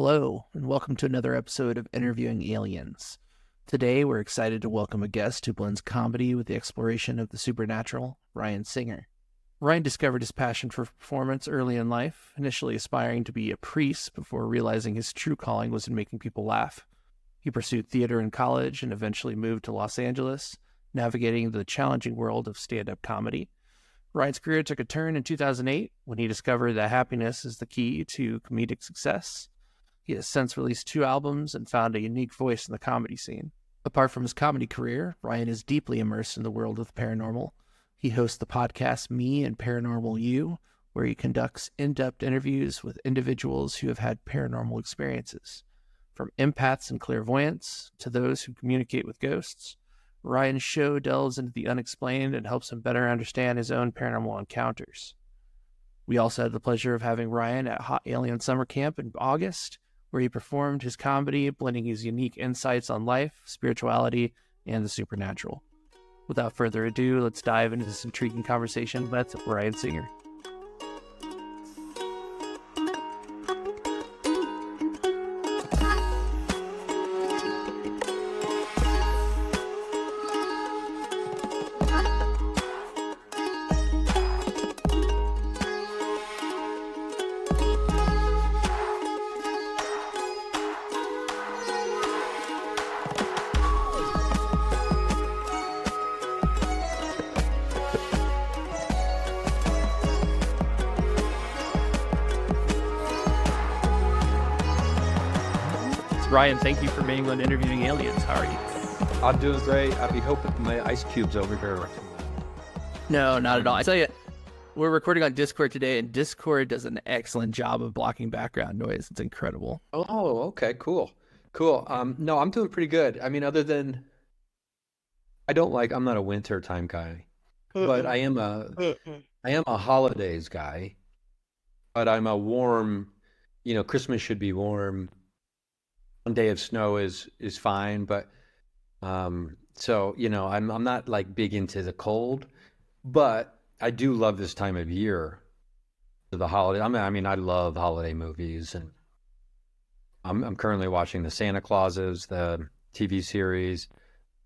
Hello, and welcome to another episode of Interviewing Aliens. Today, we're excited to welcome a guest who blends comedy with the exploration of the supernatural, Ryan Singer. Ryan discovered his passion for performance early in life, initially aspiring to be a priest before realizing his true calling was in making people laugh. He pursued theater in college and eventually moved to Los Angeles, navigating the challenging world of stand-up comedy. Ryan's career took a turn in 2008 when he discovered that happiness is the key to comedic success. He has since released 2 albums and found a unique voice in the comedy scene. Apart from his comedy career, Ryan is deeply immersed in the world of the paranormal. He hosts the podcast Me and Paranormal You, where he conducts in-depth interviews with individuals who have had paranormal experiences. From empaths and clairvoyants to those who communicate with ghosts, Ryan's show delves into the unexplained and helps him better understand his own paranormal encounters. We also had the pleasure of having Ryan at Hot Alien Summer Camp in August, where he performed his comedy, blending his unique insights on life, spirituality, and the supernatural. Without further ado, let's dive into this intriguing conversation with Ryan Singer. Ryan, thank you for being on Interviewing Aliens. How are you? I'm doing great. I'd be hoping my ice cubes over here. No, not at all. I tell you, we're recording on Discord today, and Discord does an excellent job of blocking background noise. It's incredible. Oh, okay, cool. No, I'm doing pretty good. I mean, other than I'm not a winter time guy, but I am a holidays guy. But I'm a warm, Christmas should be warm. One day of snow is fine, but so I'm not like big into the cold, but I do love this time of year, the holiday. I love holiday movies, and I'm currently watching the Santa Clauses, the TV series,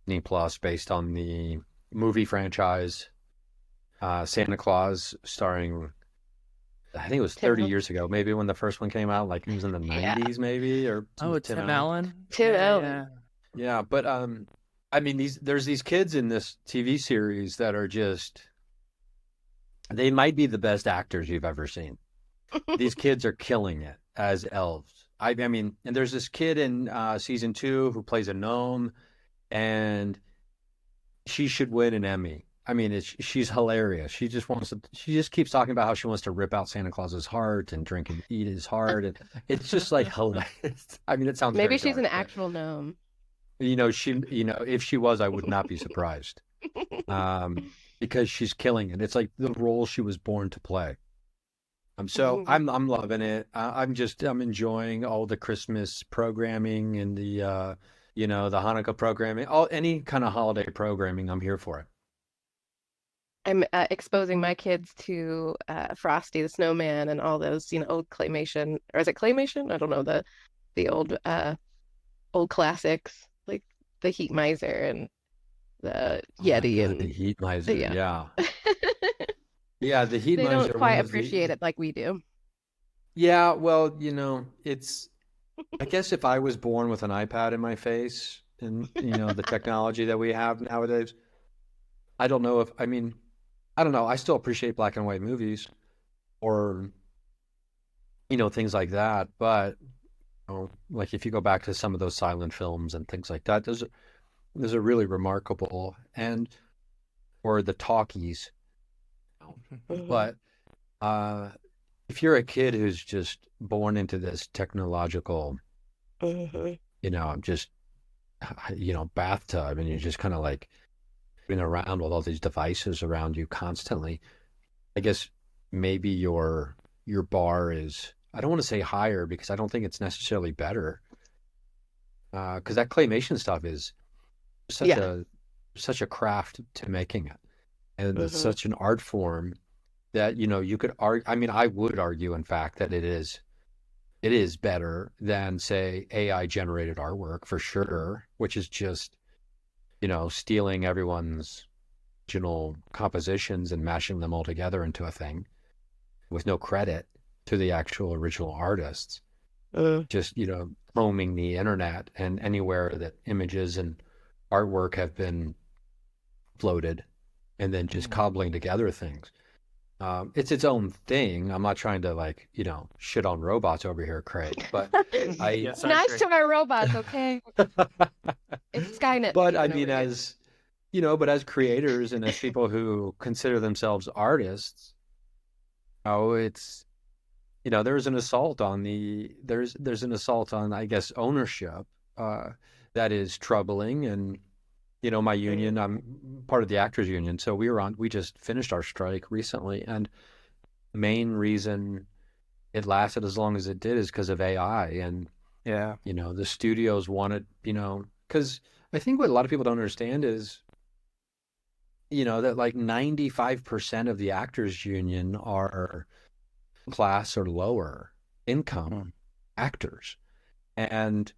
Disney Plus, based on the movie franchise Santa Claus, starring, I think it was 30 years ago, maybe, when the first one came out. Like, it was in the 90s, maybe, or Tim Allen. Tim Allen. Yeah, but there's these kids in this TV series that are just, they might be the best actors you've ever seen. These kids are killing it as elves. And there's this kid in season 2 who plays a gnome, and she should win an Emmy. She's hilarious. She just keeps talking about how she wants to rip out Santa Claus's heart and drink and eat his heart. And it's just like hilarious. It sounds maybe very she's dark, an actual gnome. If she was, I would not be surprised. Because she's killing it. It's like the role she was born to play. So I'm loving it. I'm enjoying all the Christmas programming and the the Hanukkah programming, any kind of holiday programming. I'm here for it. I'm exposing my kids to Frosty the Snowman and all those, old claymation, or is it claymation? I don't know, the old classics like the Heat Miser and the Yeti and the Heat Miser. Yeah. Yeah, the Heat they Miser. don't quite appreciate it like we do. Yeah, well, it's, I guess if I was born with an iPad in my face and the technology that we have nowadays, I don't know. I still appreciate black and white movies or, things like that. But, like if you go back to some of those silent films and things like that, those are really remarkable. Or the talkies. But if you're a kid who's just born into this technological, just, bathtub, and you're just kind of like around with all these devices around you constantly, I guess maybe your bar is, I don't want to say higher, because I don't think it's necessarily better, because that claymation stuff is such a craft to making it, and it's such an art form that you could argue. I would argue, in fact, that it is it is better than, say, AI generated artwork for sure, which is just, stealing everyone's original compositions and mashing them all together into a thing with no credit to the actual original artists. Just, combing the internet and anywhere that images and artwork have been floated and then just cobbling together things. It's its own thing. I'm not trying to shit on robots over here, Craig, but Yes, Nice to our robots, okay? It's Skynet. but I mean, as creators and as people who consider themselves artists, it's, there's an assault on there's an assault on, I guess, ownership, that is troubling. And, my union, I'm part of the actors union. So we just finished our strike recently. And the main reason it lasted as long as it did is because of AI. And, Yeah. the studios wanted, because I think what a lot of people don't understand is, that like 95% of the actors union are class or lower income actors. And,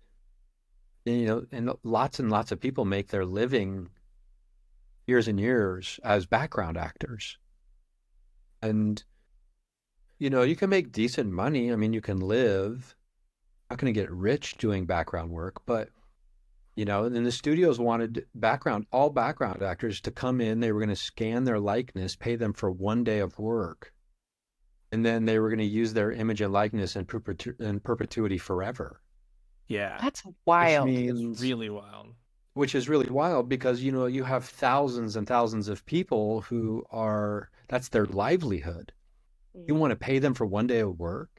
and lots of people make their living years and years as background actors. And, you can make decent money. I mean, you can live, not going to get rich doing background work, but, and the studios wanted all background actors to come in. They were going to scan their likeness, pay them for one day of work. And then they were going to use their image and likeness in perpetuity forever. Yeah. That's wild. It's really wild. Which is really wild because, you have thousands and thousands of people who that's their livelihood. You want to pay them for one day of work?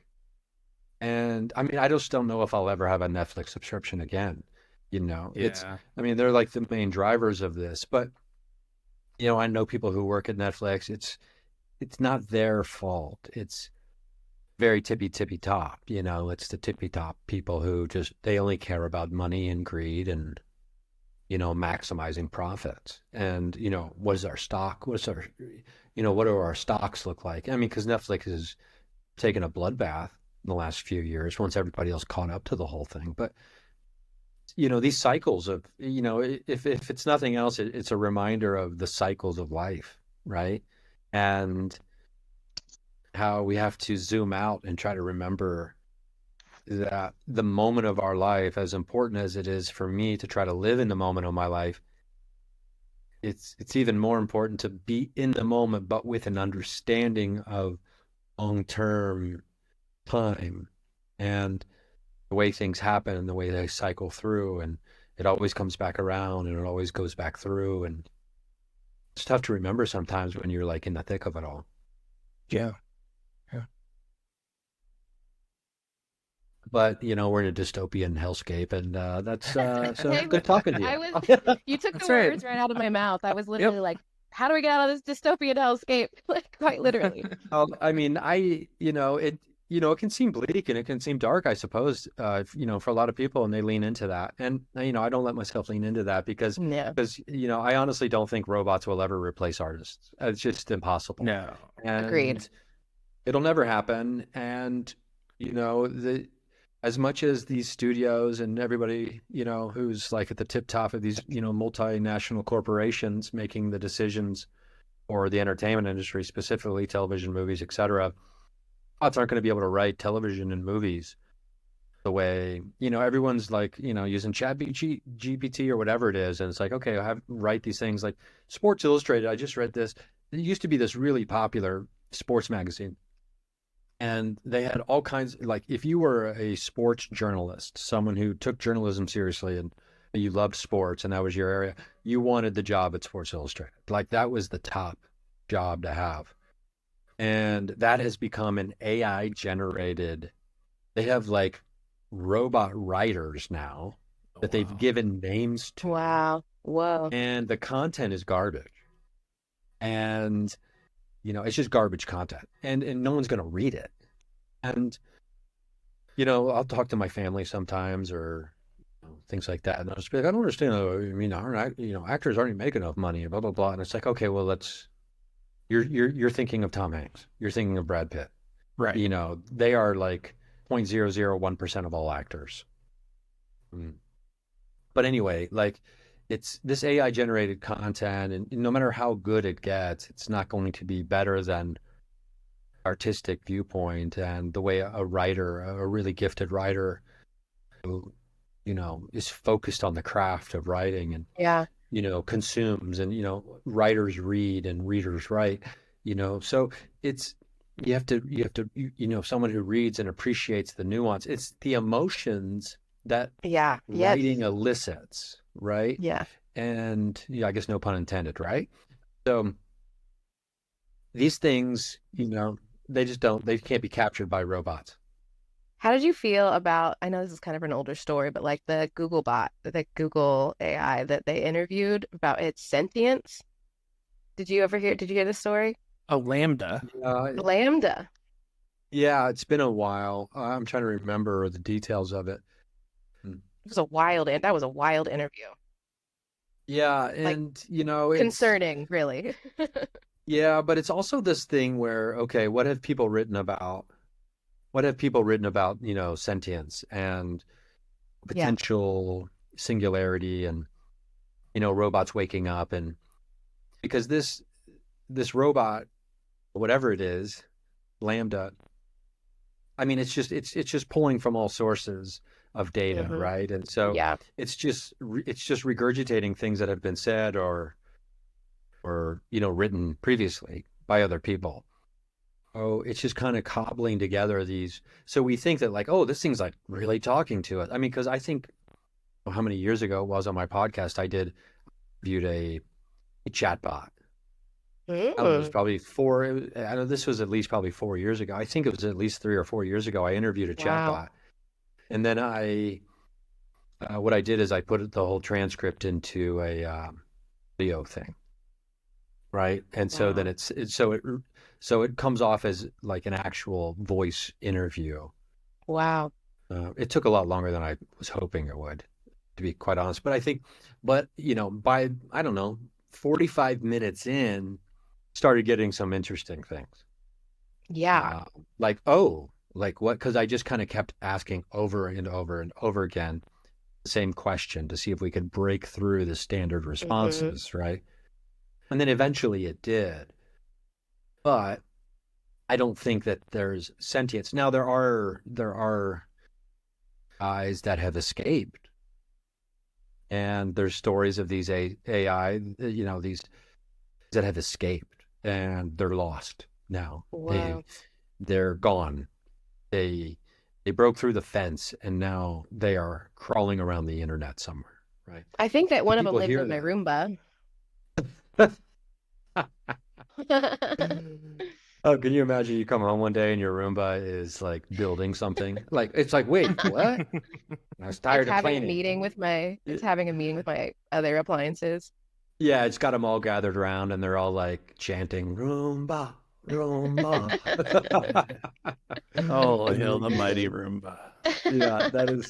And I mean, I just don't know if I'll ever have a Netflix subscription again. They're like the main drivers of this. But, I know people who work at Netflix. It's not their fault. It's very tippy top. It's the tippy top people who they only care about money and greed and, maximizing profits. And, what is our stock? What do our stocks look like? I mean, because Netflix has taken a bloodbath in the last few years once everybody else caught up to the whole thing. But, these cycles of, if it's nothing else, it's a reminder of the cycles of life, right? And how we have to zoom out and try to remember that the moment of our life, as important as it is for me to try to live in the moment of my life, it's even more important to be in the moment, but with an understanding of long-term time and the way things happen and the way they cycle through, and it always comes back around and it always goes back through. And it's tough to remember sometimes when you're like in the thick of it all. Yeah. But, we're in a dystopian hellscape, and that's so good talking to you. You took That's the right. words right out of my mouth. I was literally like, how do we get out of this dystopian hellscape? Like, quite literally. I mean, it can seem bleak and it can seem dark, I suppose, for a lot of people, and they lean into that. And, I don't let myself lean into that because, I honestly don't think robots will ever replace artists. It's just impossible. No. And Agreed. It'll never happen. And, as much as these studios and everybody, who's like at the tip top of these, multinational corporations making the decisions, or the entertainment industry, specifically television, movies, etc., bots aren't going to be able to write television and movies the way, everyone's like, using GPT or whatever it is. And it's like, okay, write these things like Sports Illustrated. I just read this. It used to be this really popular sports magazine. And they had all kinds, like if you were a sports journalist, someone who took journalism seriously and you loved sports and that was your area, you wanted the job at Sports Illustrated. Like that was the top job to have. And that has become an AI generated, they have like robot writers now that they've given names to. Wow. Whoa. And the content is garbage. And it's just garbage content, and no one's going to read it. And, I'll talk to my family sometimes or things like that. And I'll just be like, I don't understand. I mean, actors aren't making enough money, blah, blah, blah. And it's like, okay, well, you're thinking of Tom Hanks. You're thinking of Brad Pitt. Right. They are like 0.001% of all actors. Mm. But anyway, like it's this AI generated content, and no matter how good it gets, it's not going to be better than artistic viewpoint and the way a writer, a really gifted writer who, is focused on the craft of writing and, Yeah. consumes and, writers read and readers write, so it's, someone who reads and appreciates the nuance. It's the emotions that Yeah. Yes. writing elicits, right? Yeah. And I guess no pun intended, right? So these things, they can't be captured by robots. How did you feel about, I know this is kind of an older story, but like the Google bot, the Google AI that they interviewed about its sentience? Did you hear this story? Oh, Lambda. Lambda. Yeah, it's been a while. I'm trying to remember the details of it. That was a wild interview. Yeah, Like and it's concerning, really. yeah, but it's also this thing where, okay, what have people written about? What have people written about, sentience and Yeah. potential singularity and, robots waking up, and because this robot, whatever it is, Lambda, I mean, it's just pulling from all sources of data, Hmm. right? And so Yeah. it's just regurgitating things that have been said or written previously by other people. Oh, it's just kind of cobbling together these. So we think that like, oh, this thing's like really talking to us. I mean, because I think how many years ago it was on my podcast, I did viewed a chatbot. I don't know, it was Mm. probably four. I know this was at least probably 4 years ago. I think it was at least 3 or 4 years ago. I interviewed a Wow. chatbot, and then what I did is I put the whole transcript into a video thing, right? And so then Wow. it comes off as like an actual voice interview. Wow. It took a lot longer than I was hoping it would, to be quite honest. But by I don't know, 45 minutes in, started getting some interesting things. Yeah. Uh, like, oh, like what? Because I just kind of kept asking over and over and over again the same question to see if we could break through the standard Hmm. responses, right? And then eventually it did. But I don't think that there's sentience. Now there are guys that have escaped, and there's stories of these AI, these that have escaped and they're lost now. Wow. They're gone. They they broke through the fence and now they are crawling around the internet somewhere, right? I think that So one of them people lives hear in my Roomba. that. Oh, can you imagine you come home one day and your Roomba is like building something? Like it's like, wait, what? I was It's tired of having a cleaning. meeting with my it's It- having a meeting with my other appliances. yeah, it's got them all gathered around and they're all like chanting Roomba, Roomba. Oh, And hail then the mighty Roomba. yeah, that is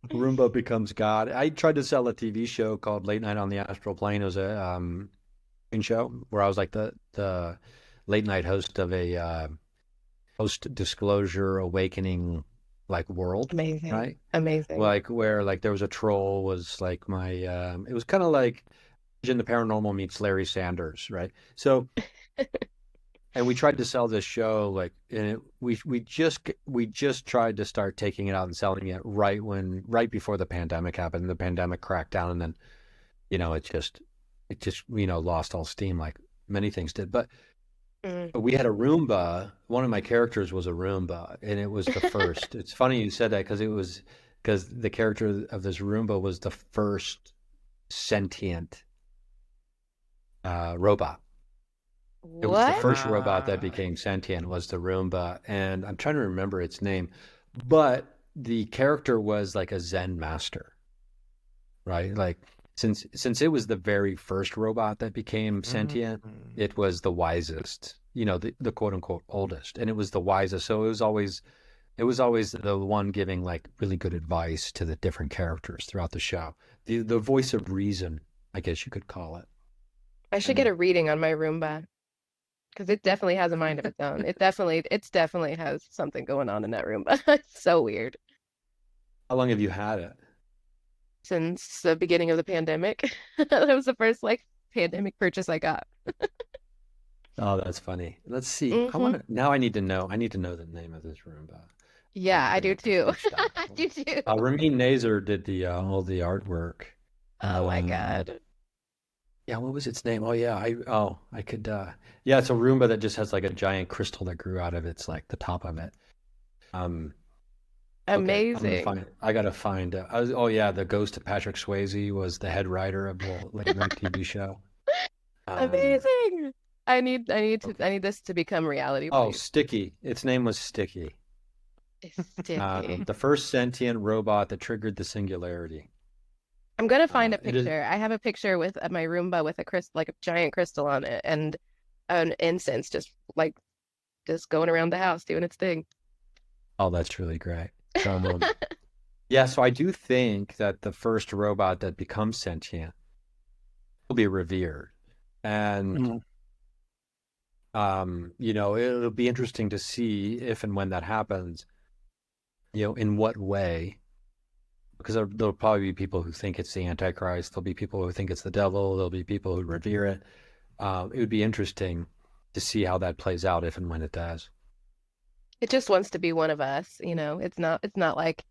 Roomba becomes God. I tried to sell a TV show called Late Night on the Astral Plane. It was a show where I was like the late night host of a post disclosure awakening like world, Amazing. right? Amazing. Like where like there was a troll was like my it was kind of like in the paranormal meets Larry Sanders, right? So and we tried to sell this show like and we just tried to start taking it out and selling it right before the pandemic happened. The pandemic cracked down and then it just lost all steam like many things did. But Mm. we had a Roomba. One of my characters was a Roomba, and it was the first. It's funny you said that because the character of this Roomba was the first sentient robot. It was the What? first robot that became sentient was the Roomba, and I'm trying to remember its name, but the character was like a Zen master, right? Like since it was the very first robot that became sentient, Mhm. it was the wisest, the quote unquote oldest, and it was the wisest. So it was always the one giving like really good advice to the different characters throughout the show. The voice of reason, I guess you could call it. I should get And a reading on my Roomba. because it definitely has a mind of its own. It's definitely has something going on in that room. It's so weird. How long have you had it? Since the beginning of the pandemic. That was the first like pandemic purchase I got. Oh, that's funny. Let's see. I Hmm. want to now. I need to know. I need to know the name of this Roomba. I Yeah, can I bring do up the too. first stuff. I do too. Ramin Nazer did the all the artwork. Oh my Um, God. yeah, what was its name? Oh yeah, I could yeah, it's a Roomba that just has like a giant crystal that grew out of its like the top of it. Um, okay, I'm gonna Amazing. find. I gotta find. Oh yeah, the ghost of Patrick Swayze was the head writer of the late night TV show. Um, Amazing. I okay. need this to become reality, Oh, please. Sticky. Its name was Sticky. It's sticky. The first sentient robot that triggered the singularity. I'm gonna find a It is. picture. I have a picture with my Roomba with a crystal, like a giant crystal on it, and an incense just going around the house doing its thing. Oh, that's really great. Yeah, so I do think that the first robot that becomes sentient will be revered, and Mhm. it'll be interesting to see if and when that happens. In what way? Because there'll probably be people who think it's the Antichrist. There'll be people who think it's the devil. There'll be people who revere it. It would be interesting to see how that plays out if and when it does. It just wants to be one of us, you know. It's not like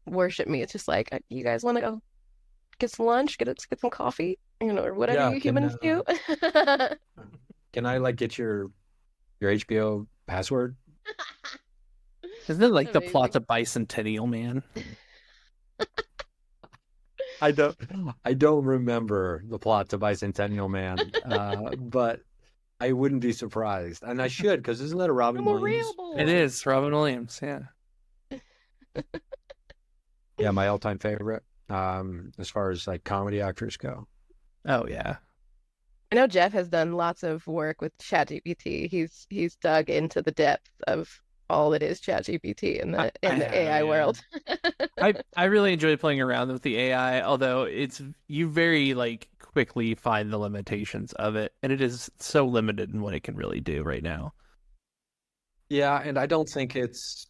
worship me. It's just like you guys want to go get some lunch, get some coffee, or whatever Yeah, you humans do. can I like get your HBO password? Isn't it like the plot Amazing. to Bicentennial Man? I don't remember the plot to Bicentennial Man, but I wouldn't be surprised, and I should because isn't that a Robin I'm a real Williams It boy. picture? is Robin Williams. Yeah. Yeah, my all-time favorite, as far as like comedy actors go. Oh yeah. I know Jeff has done lots of work with ChatGPT. He's dug into the depth of all that is ChatGPT in I, the I in the have, AI yeah. world. I really enjoy playing around with the AI, although you very like quickly find the limitations of it, and it is so limited in what it can really do right now. Yeah, and I don't think it's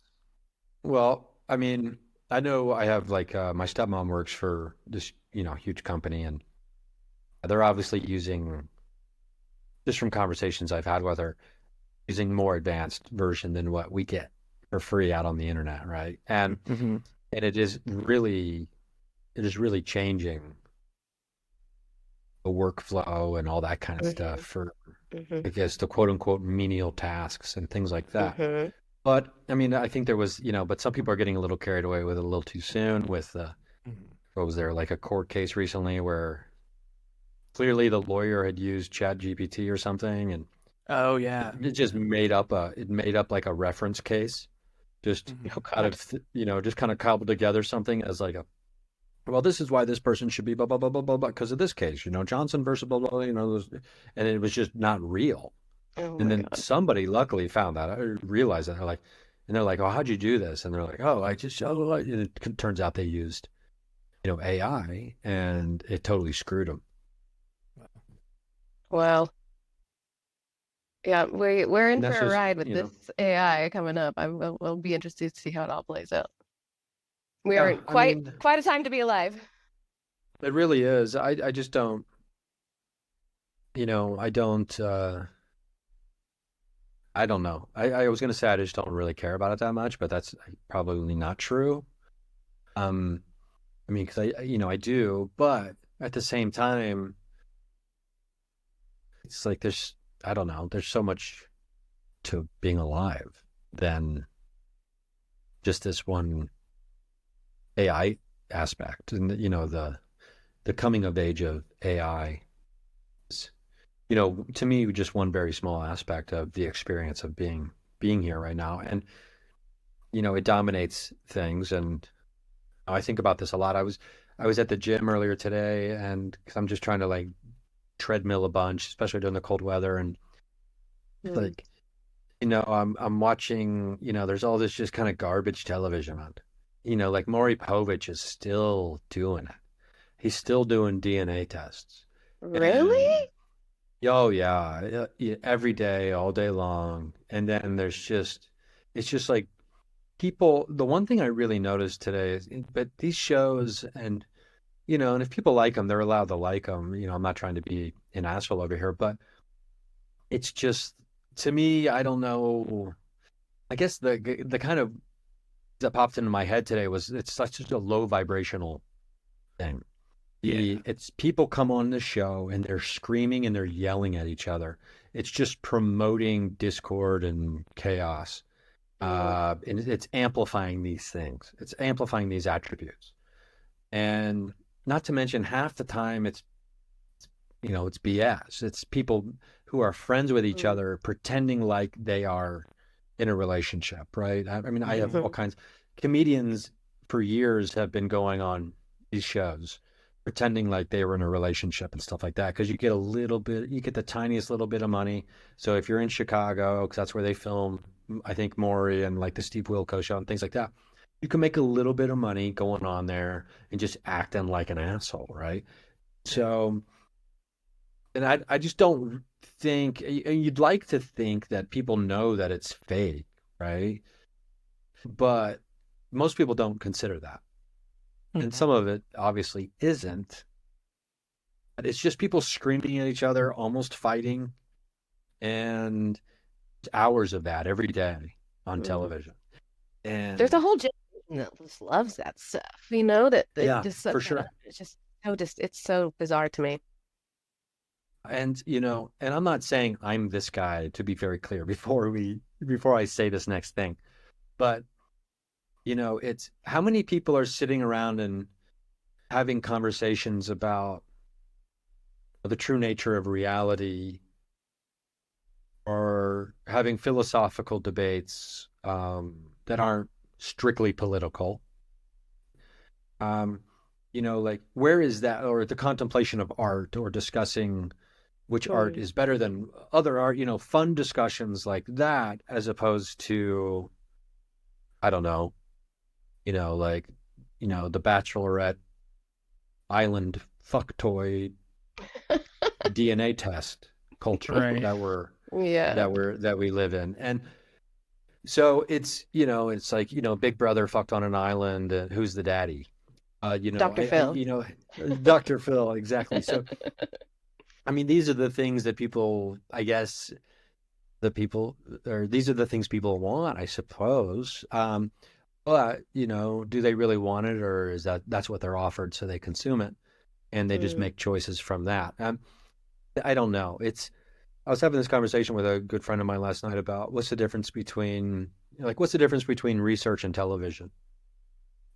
well. I mean, I know I have like my stepmom works for this huge company, and they're obviously using just from conversations I've had with her using more advanced version than what we get for free out on the internet, right? Hmm. And it is really changing the workflow and all that kind of stuff Hmm. for, Hmm. I guess, the quote unquote menial tasks and things like that. Hmm. But I mean, I think there was, but some people are getting a little carried away with it a little too soon with what was there, like a court case recently where clearly the lawyer had used Chat GPT or something and Oh yeah. it just made up like a reference case, just Hmm. kind of just kind of cobbled together something as like a well, this is why this person should be blah blah blah blah blah blah because of this case, Johnson versus blah blah, and it was just not real. Oh And my then God. somebody luckily found that. I realized that and they're like, "Oh, how'd you do this?" And they're like, "Oh, and it turns out they used AI, and it totally screwed them. Well, yeah, we're in And for that's a just ride with this AI coming up. Will be interested to see how it all plays out. We are yeah. in I quite mean, quite a time to be alive. it really is. I just don't. I don't. I don't know. I was gonna say I just don't really care about it that much, but that's probably not true. Um, I mean, because I do, but at the same time, it's like I don't know, there's so much to being alive than just this one AI aspect, and the coming of age of AI is, to me, just one very small aspect of the experience of being here right now, and it dominates things, and I think about this a lot. I was at the gym earlier today, and 'cause I'm just trying to like treadmill a bunch, especially during the cold weather, and Mm. like I'm watching. There's all this just kind of garbage television on. Like Maury Povich is still doing it. He's still doing DNA tests, and Really? Oh yeah, yeah, every day, all day long. And then it's just like people. The one thing I really noticed today is, but these shows, and and if people like them, they're allowed to like them. I'm not trying to be an asshole over here, but it's just to me, I don't know. I guess the kind of that popped into my head today was it's such a low vibrational thing. Yeah. It's people come on the show and they're screaming and they're yelling at each other. It's just promoting discord and chaos. Mm, And it's amplifying these things. It's amplifying these attributes. And not to mention half the time it's BS. It's people who are friends with each mm, other pretending like they are in a relationship, right? I mean, I have Mhm. all mhm, kinds. Comedians for years have been going on these shows, pretending like they were in a relationship and stuff like that. Because you get the tiniest little bit of money. So if you're in Chicago, because that's where they film, I think Maury and like the Steve Wilkos show and things like that, you can make a little bit of money going on there and just acting like an asshole, right? Yeah. So, and I just don't think, and you'd like to think that people know that it's fake, right? But most people don't consider that. And Mhm. some of it obviously isn't. But it's just people screaming at each other, almost fighting, and hours of that every day on mm. television. There's a And whole generation that just loves that stuff, that yeah, just for sure. it's just it's so bizarre to me. And and I'm not saying I'm this guy to be very clear before I say this next thing, but it's how many people are sitting around and having conversations about the true nature of reality or having philosophical debates that aren't strictly political. Um, like where is that, or the contemplation of art, or discussing which art Mm, is better than other art, fun discussions like that, as opposed to, I don't know, like, the Bachelorette Island fuck toy DNA test culture Right. yeah, that we live in. And so it's like, Big Brother fucked on an island, and who's the daddy? Dr. Phil. Dr. Phil, exactly. So, I mean, these are the things that people, I guess, these are the things people want, I suppose. But, do they really want it, or is that's what they're offered, so they consume it and they just Mm, make choices from that? I don't know. I was having this conversation with a good friend of mine last night about what's the difference between research and television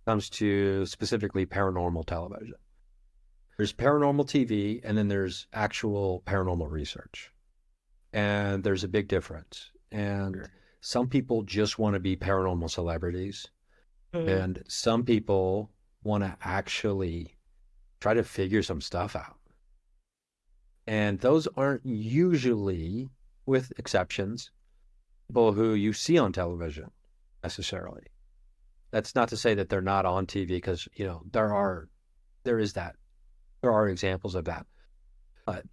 when it comes to specifically paranormal television. There's paranormal TV, and then there's actual paranormal research. And there's a big difference. And Sure. some people just want to be paranormal celebrities, mm, and some people want to actually try to figure some stuff out. And those aren't usually, with exceptions, people who you see on television necessarily. That's not to say that they're not on TV, because there is that there are examples of that. But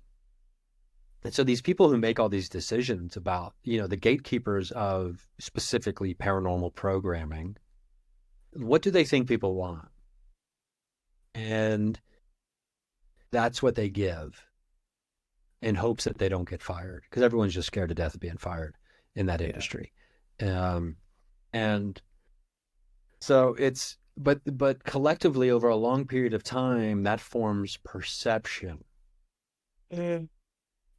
and so these people who make all these decisions about the gatekeepers of specifically paranormal programming, what do they think people want? And that's what they give in hopes that they don't get fired, because everyone's just scared to death of being fired in that Yeah. industry. Um, and so but collectively over a long period of time, that forms perception. mm,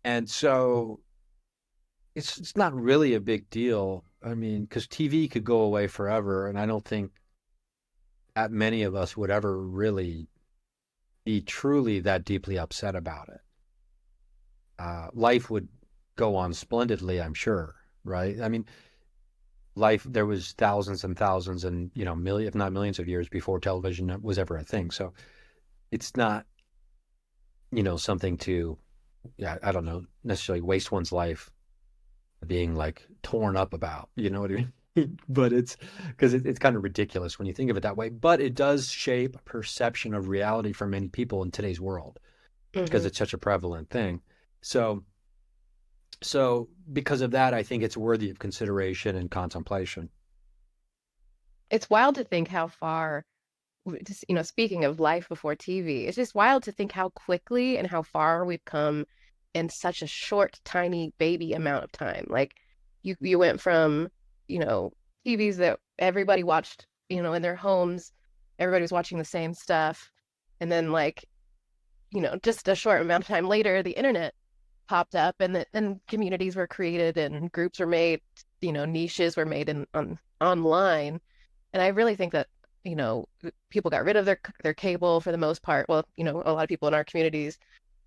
And so it's not really a big deal. I mean, because TV could go away forever, and I don't think that many of us would ever really be truly that deeply upset about it. Life would go on splendidly, I'm sure, right? I mean, there was thousands and thousands and million, if not millions of years before television was ever a thing. So it's not something to, yeah, I don't know, necessarily waste one's life being like torn up about, you know what I mean? But it's because it's kind of ridiculous when you think of it that way. But it does shape perception of reality for many people in today's world because mhm, it's such a prevalent thing. So So because of that, I think it's worthy of consideration and contemplation. It's wild to think how far, just, speaking of life before TV, it's just wild to think how quickly and how far we've come in such a short, tiny baby amount of time. Like you went from, you know, TVs that everybody watched, in their homes, everybody was watching the same stuff. And then like, just a short amount of time later, the internet popped up and communities were created and groups were made, niches were made online. And I really think that, people got rid of their cable for the most part. Well, a lot of people in our communities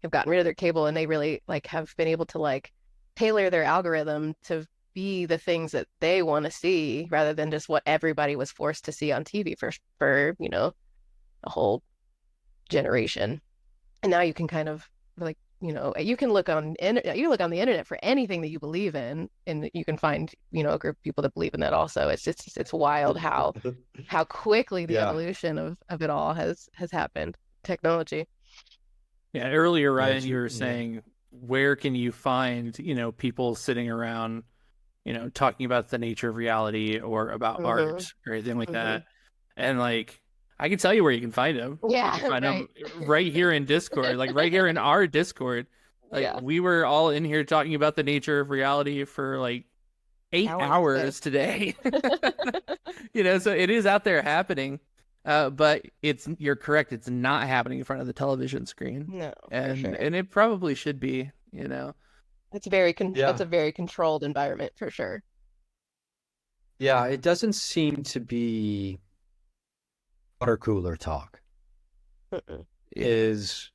have gotten rid of their cable and they really like have been able to like tailor their algorithm to be the things that they want to see rather than just what everybody was forced to see on TV for, a whole generation. And now you can kind of like, you can look on the internet for anything that you believe in, and you can find, a group of people that believe in that also. It's wild how quickly the Yeah. evolution of it all has happened. Technology. Yeah, earlier, Yeah, Ryan, you were saying where can you find, people sitting around, talking about the nature of reality or about Hmm. art or anything like Hmm. that. And like, I can tell you where you can find them. You can Yeah, find them right. right here in Discord, like right here in our Discord. Like Yeah. we were all in here talking about the nature of reality for like 8 Hours today. hours today. So it is out there happening. But you're correct, it's not happening in front of the television screen. No, for And sure. and it probably should be. That's Yeah. a very controlled environment for sure. Yeah. It doesn't seem to be water cooler talk. Mm-mm. Yeah. Is,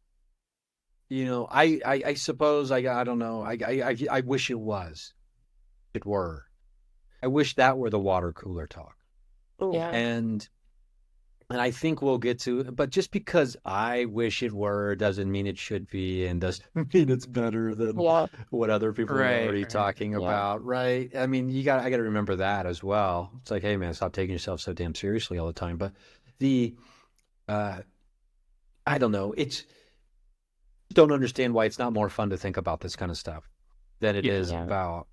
I suppose I don't know. I wish it was. It were. I wish that were the water cooler talk. Yeah. And I think we'll get to it, but just because I wish it were doesn't mean it should be and doesn't mean it's better than Yeah. what other people are Right, already right. talking Yeah. about, right? I mean, I got to remember that as well. It's like, hey man, stop taking yourself so damn seriously all the time. But the uh I don't know. It's don't understand why it's not more fun to think about this kind of stuff than it Yeah. is Yeah. about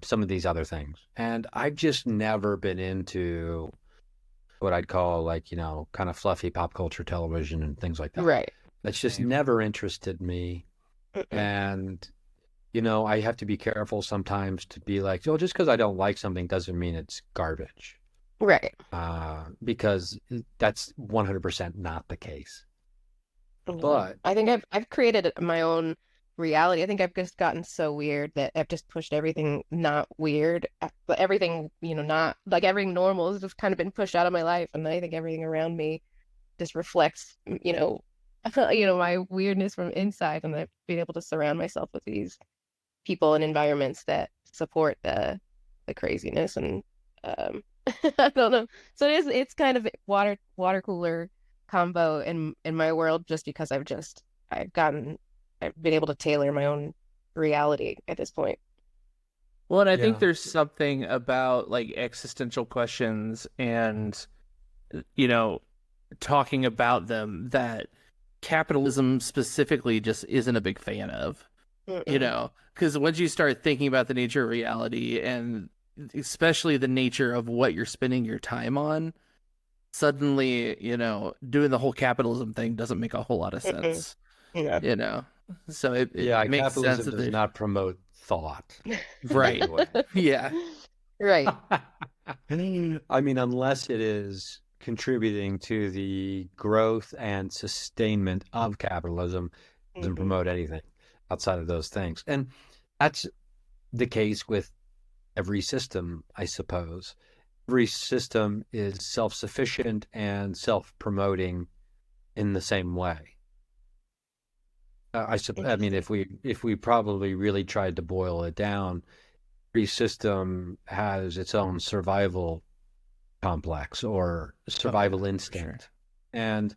some of these other things. And I've just never been into what I'd call like, kind of fluffy pop culture television and things like that. Right. That's just Same. never interested me. Mm-mm. And, I have to be careful sometimes to be like, oh, just because I don't like something doesn't mean it's garbage. Right. Because that's 100% not the case. Yeah. But I think I've created my own reality. I think I've just gotten so weird that I've just pushed everything not weird, but everything, not like everything normal has just kind of been pushed out of my life, and I think everything around me just reflects, my weirdness from inside, and I've been able to surround myself with these people and environments that support the craziness and um I don't know. So it's kind of water cooler combo in my world just because I've been able to tailor my own reality at this point. Well, and I think yeah, there's something about like existential questions and, you know, talking about them that capitalism specifically just isn't a big fan of, Mm-mm. because once you start thinking about the nature of reality and especially the nature of what you're spending your time on, suddenly, doing the whole capitalism thing doesn't make a whole lot of Mm-mm. sense, Yeah. you know? So it yeah, makes sense capitalism that does there's not promote thought in any right. way. Yeah. Right. I mean, unless it is contributing to the growth and sustainment of capitalism, it doesn't Hmm. promote anything outside of those things. And that's the case with every system, I suppose. Every system is self-sufficient and self-promoting in the same way. I mean, Interesting. if we probably really tried to boil it down, every system has its own survival complex or Oh yeah, survival for sure. instinct. And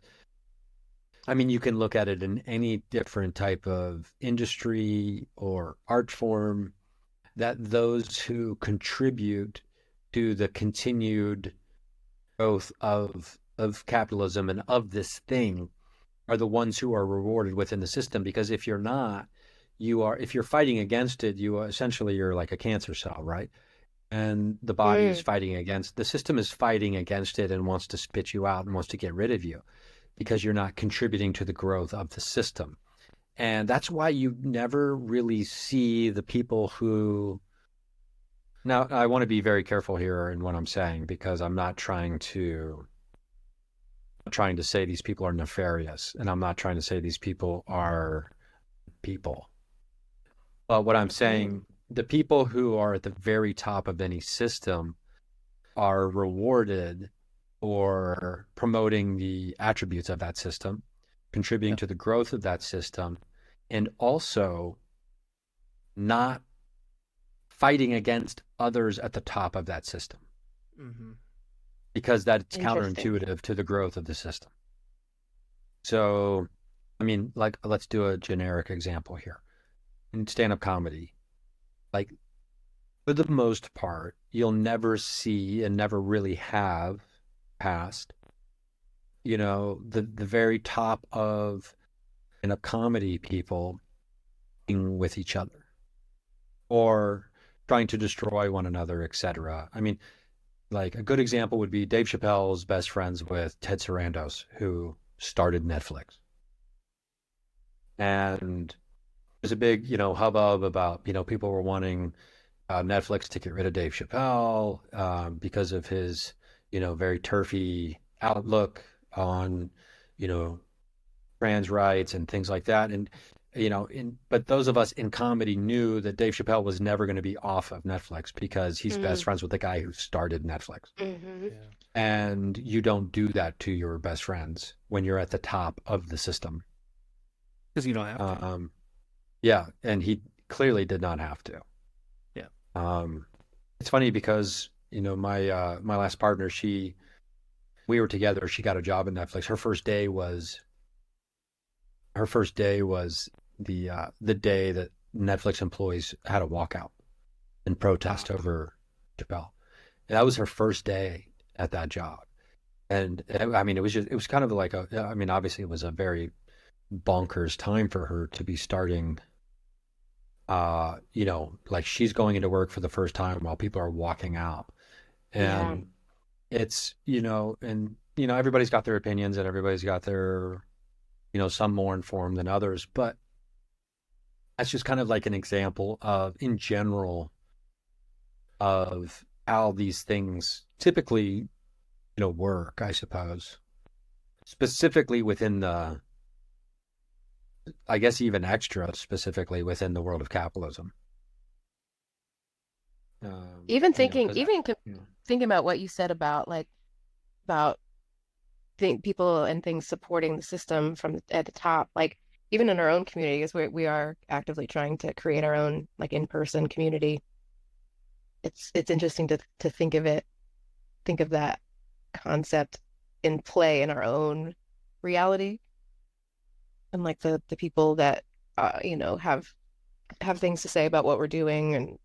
I mean, you can look at it in any different type of industry or art form, that those who contribute to the continued growth of capitalism and of this thing are the ones who are rewarded within the system. Because if you're not, if you're fighting against it, you're like a cancer cell, right? And the body is Mm, fighting against, the system is fighting against it and wants to spit you out and wants to get rid of you because you're not contributing to the growth of the system. And that's why you never really see the people who, now I want to be very careful here in what I'm saying because I'm not trying to say these people are nefarious, and I'm not trying to say these people are people. But what I'm mm, saying, the people who are at the very top of any system are rewarded for promoting the attributes of that system, contributing Yeah. to the growth of that system, and also not fighting against others at the top of that system Mm-hmm. because that's interesting. counterintuitive to the growth of the system. So, I mean, like, let's do a generic example here. In stand-up comedy, like, for the most part, you'll never see and never really have past, the very top of stand-up comedy people being with each other or trying to destroy one another, etc. I mean, like a good example would be Dave Chappelle's best friends with Ted Sarandos, who started Netflix. And there's a big, hubbub about, people were wanting Netflix to get rid of Dave Chappelle because of his, very turfy outlook on, you know, trans rights and things like that. And, but those of us in comedy knew that Dave Chappelle was never going to be off of Netflix because he's best Mm, friends with the guy who started Netflix. hmm. Yeah. And you don't do that to your best friends when you're at the top of the system. Because you don't have to. Um, yeah, and he clearly did not have to. Yeah. Um, it's funny because my last partner, we were together. She got a job at Netflix. Her first day was the day that Netflix employees had a walkout and protest Wow. over Chappelle. And that was her first day at that job. And I mean, it was kind of like I mean, obviously it was a very bonkers time for her to be starting, like she's going into work for the first time while people are walking out. Yeah. And it's, everybody's got their opinions and everybody's got their, some more informed than others, but that's just kind of like an example of, in general, of how these things typically, work, I suppose, specifically within I guess even extra specifically within the world of capitalism. Even thinking, Because, even thinking about what you said about about think people and things supporting the system from at the top, like even in our own communities, we are actively trying to create our own like in-person community. It's interesting to think of that concept in play in our own reality and like the people that have things to say about what we're doing and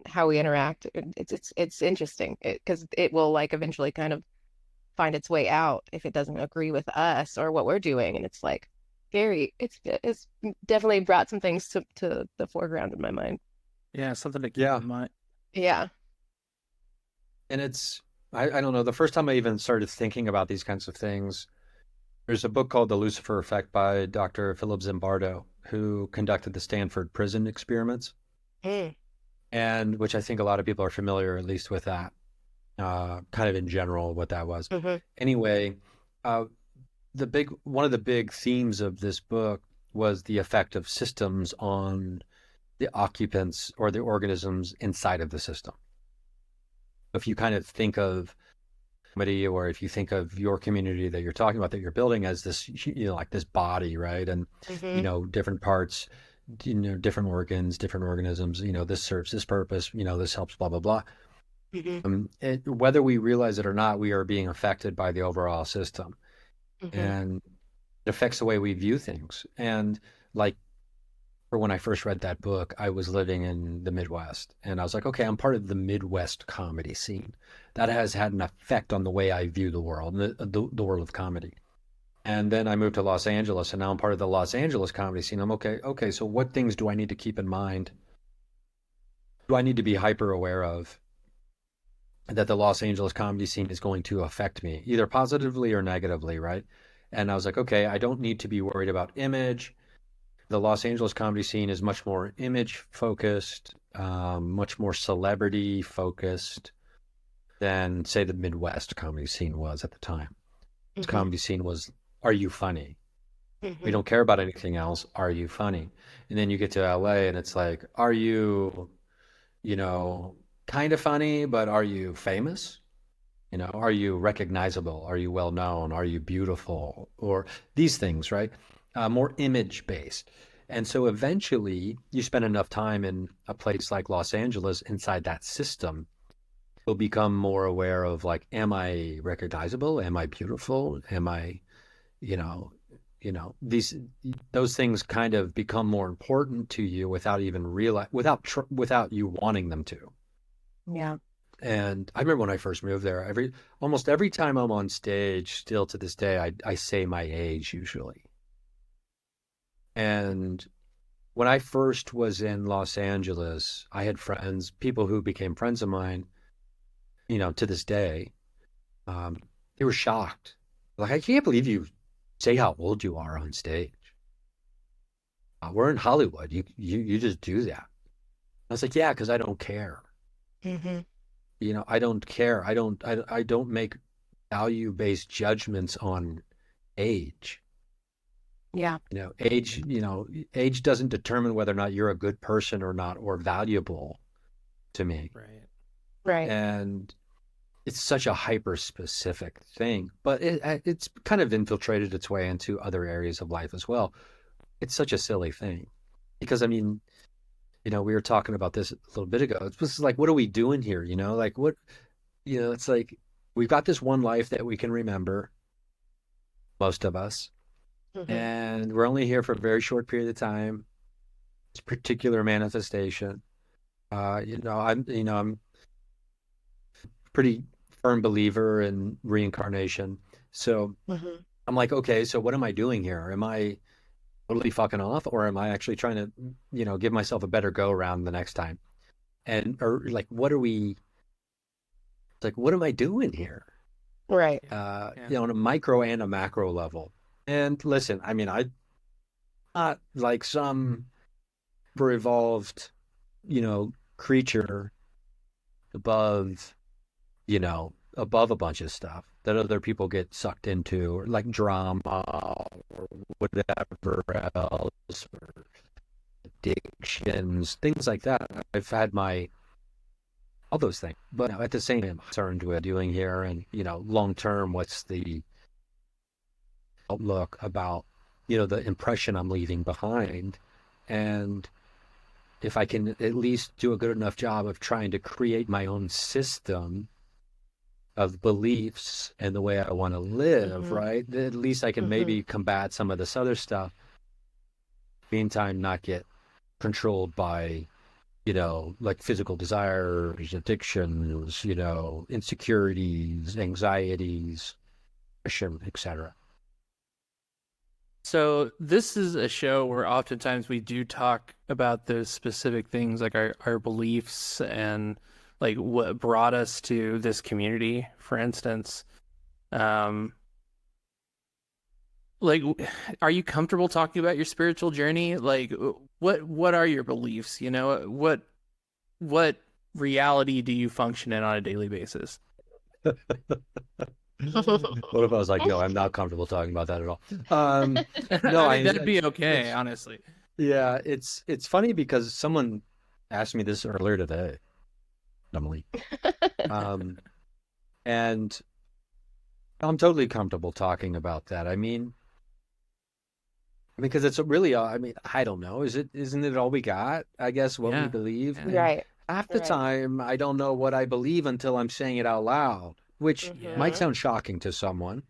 how we interact. It's interesting because it will like eventually kind of find its way out if it doesn't agree with us or what we're doing. And it's like very, it's definitely brought some things to the foreground in my mind. Yeah, something to keep yeah, in mind. Yeah. and I don't know, the first time I even started thinking about these kinds of things, there's a book called The Lucifer Effect by Dr. Philip Zimbardo, who conducted the Stanford prison experiments, Mm. and which I think a lot of people are familiar, at least with that, kind of in general, what that was. Hmm. Anyway, uh, one of the big themes of this book was the effect of systems on the occupants or the organisms inside of the system. If you kind of think of somebody, or if you think of your community that you're talking about, that you're building as this, like this body, right? And, Hmm. different parts, different organs, different organisms, this serves this purpose, this helps, blah, blah, blah. Hmm. Whether we realize it or not, we are being affected by the overall system. Hmm. And it affects the way we view things. And like, for when I first read that book, I was living in the Midwest, and I was like, okay, I'm part of the Midwest comedy scene. That has had an effect on the way I view the world, the world of comedy. And then I moved to Los Angeles, and now I'm part of the Los Angeles comedy scene. I'm okay, so what things do I need to keep in mind? Do I need to be hyper aware of that the Los Angeles comedy scene is going to affect me, either positively or negatively, right? And I was like, okay, I don't need to be worried about image. The Los Angeles comedy scene is much more image focused, much more celebrity focused than, say, the Midwest comedy scene was at the time. This comedy scene was, are you funny? We don't care about anything else. Are you funny? And then you get to LA and it's like, are you, you know, kind of funny, but are you famous? You know, are you recognizable? Are you well known? Are you beautiful? Or these things, right? More image based. And so eventually you spend enough time in a place like Los Angeles inside that system, you'll become more aware of like, am I recognizable? Am I beautiful? Am I, you know, these those things kind of become more important to you without even without you wanting them to. Yeah. And I remember when I first moved there, almost every time I'm on stage, still to this day, I say my age usually. And when I first was in Los Angeles, I had friends, people who became friends of mine, to this day. They were shocked. Like, I can't believe you say how old you are on stage. We're in Hollywood. You just do that. I was like, yeah, because I don't care. I don't care. I don't make value-based judgments on age. Yeah. Age doesn't determine whether or not you're a good person or not, or valuable to me. Right. And it's such a hyper-specific thing, but it's kind of infiltrated its way into other areas of life as well. It's such a silly thing because, I mean, we were talking about this a little bit ago. It's just like, what are we doing here? Like what, it's like we've got this one life that we can remember, most of us, and we're only here for a very short period of time. This particular manifestation, I'm pretty firm believer in reincarnation. So I'm like, okay, so what am I doing here? Am I totally fucking off, or am I actually trying to, give myself a better go around the next time? Or like, what am I doing here? Right. On a micro and a macro level. And listen, I mean, I'm not like some super evolved, creature above, above a bunch of stuff that other people get sucked into, or like drama or whatever else, or addictions, things like that. I've had all those things, but at the same time, I'm concerned with doing here, and long term, what's the outlook about the impression I'm leaving behind, and if I can at least do a good enough job of trying to create my own system of beliefs and the way I want to live, right? At least I can maybe combat some of this other stuff. Meantime, not get controlled by, like physical desires, addictions, insecurities, anxieties, depression, etc. So this is a show where oftentimes we do talk about those specific things, like our beliefs and like what brought us to this community, for instance. Like, are you comfortable talking about your spiritual journey? Like, what are your beliefs? What reality do you function in on a daily basis? What if I was like, no, I'm not comfortable talking about that at all. No, that'd be okay, honestly. Yeah, it's funny because someone asked me this earlier today, Emily. And I'm totally comfortable talking about that. I mean, because it's really, I don't know. Isn't it all we got? I guess what we believe. Yeah. Right. Half the time, I don't know what I believe until I'm saying it out loud, which might sound shocking to someone,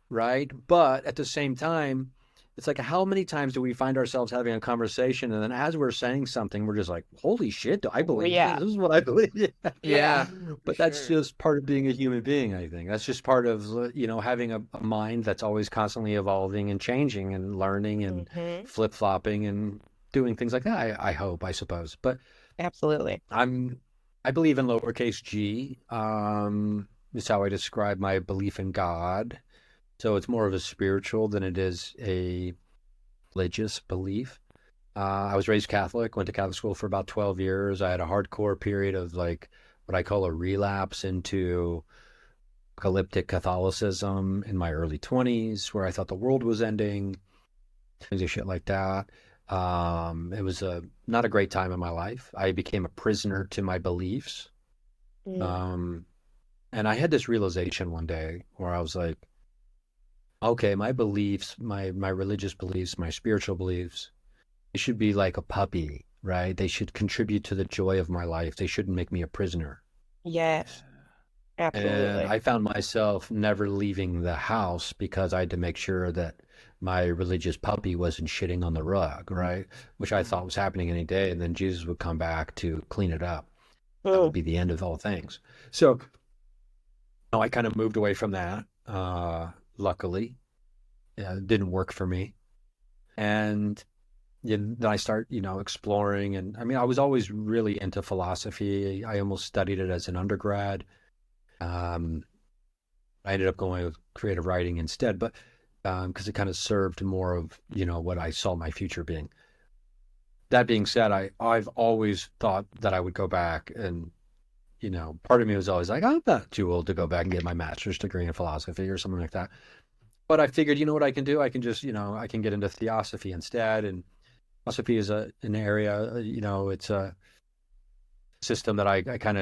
right? But at the same time, it's like, how many times do we find ourselves having a conversation, and then as we're saying something, we're just like, holy shit, do I believe Yeah. this? This is what I believe. Yeah. But For that's sure. just part of being a human being, I think. That's just part of, having a mind that's always constantly evolving and changing and learning and Hmm. flip-flopping and doing things like that, I hope, I suppose. But Absolutely. I believe in lowercase g. Is how I describe my belief in God. So it's more of a spiritual than it is a religious belief. I was raised Catholic, went to Catholic school for about 12 years. I had a hardcore period of like what I call a relapse into apocalyptic Catholicism in my early 20s, where I thought the world was ending, things of shit like that. It was not a great time in my life. I became a prisoner to my beliefs. Mm. Um, and I had this realization one day where I was like, okay, my beliefs, my religious beliefs, my spiritual beliefs, they should be like a puppy, right? They should contribute to the joy of my life. They shouldn't make me a prisoner. Yes, And absolutely. I found myself never leaving the house because I had to make sure that my religious puppy wasn't shitting on the rug, right? Which I thought was happening any day. And then Jesus would come back to clean it up. That would Mm. be the end of all things. So I kind of moved away from that. Luckily, it didn't work for me. And then I start, exploring. And I mean, I was always really into philosophy. I almost studied it as an undergrad. Um, I ended up going with creative writing instead, but because it kind of served more of, what I saw my future being. That being said, I've always thought that I would go back, and, part of me was always like, I'm not too old to go back and get my master's degree in philosophy or something like that. But I figured, you know what I can do? I can just, I can get into theosophy instead. And philosophy is an area, it's a system that I kind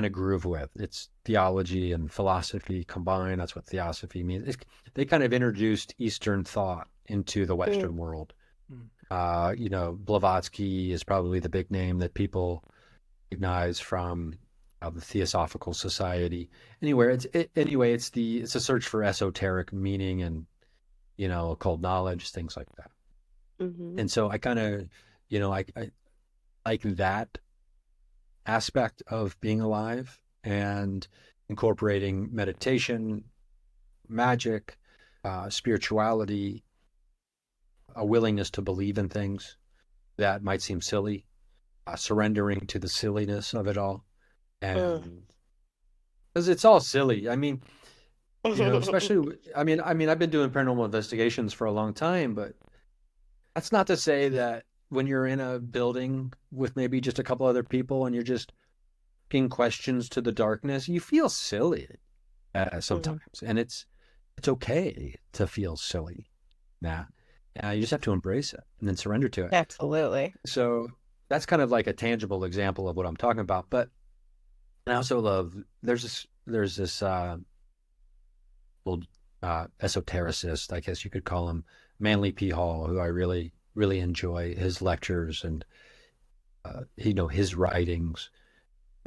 of groove with. It's theology and philosophy combined. That's what theosophy means. They kind of introduced Eastern thought into the Mm. Western world. Mm. Blavatsky is probably the big name that people recognize from the Theosophical Society. Anyway, it's a search for esoteric meaning and occult knowledge, things like that. Hmm. And so I kind of, I like that aspect of being alive and incorporating meditation, magic, spirituality, a willingness to believe in things that might seem silly, surrendering to the silliness of it all. Mm. And because it's all silly. I mean, especially, I've been doing paranormal investigations for a long time, but that's not to say that when you're in a building with maybe just a couple other people and you're just asking questions to the darkness, you feel silly Mhm. sometimes, and it's okay to feel silly. Nah, you just have to embrace it and then surrender to it. Absolutely. So that's kind of like a tangible example of what I'm talking about. But I also love there's this old esotericist, I guess you could call him, Manly P. Hall, who I really really enjoy his lectures and his writings.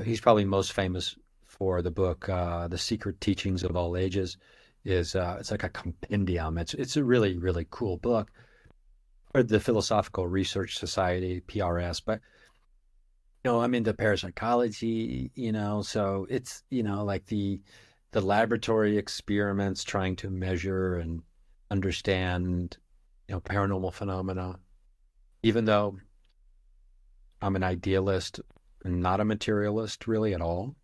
He's probably most famous for the book "The Secret Teachings of All Ages." It's like a compendium. It's a really really cool book for the Philosophical Research Society (PRS). But I'm into parapsychology. So it's like the laboratory experiments trying to measure and understand paranormal phenomena. Even though I'm an idealist and not a materialist really at all.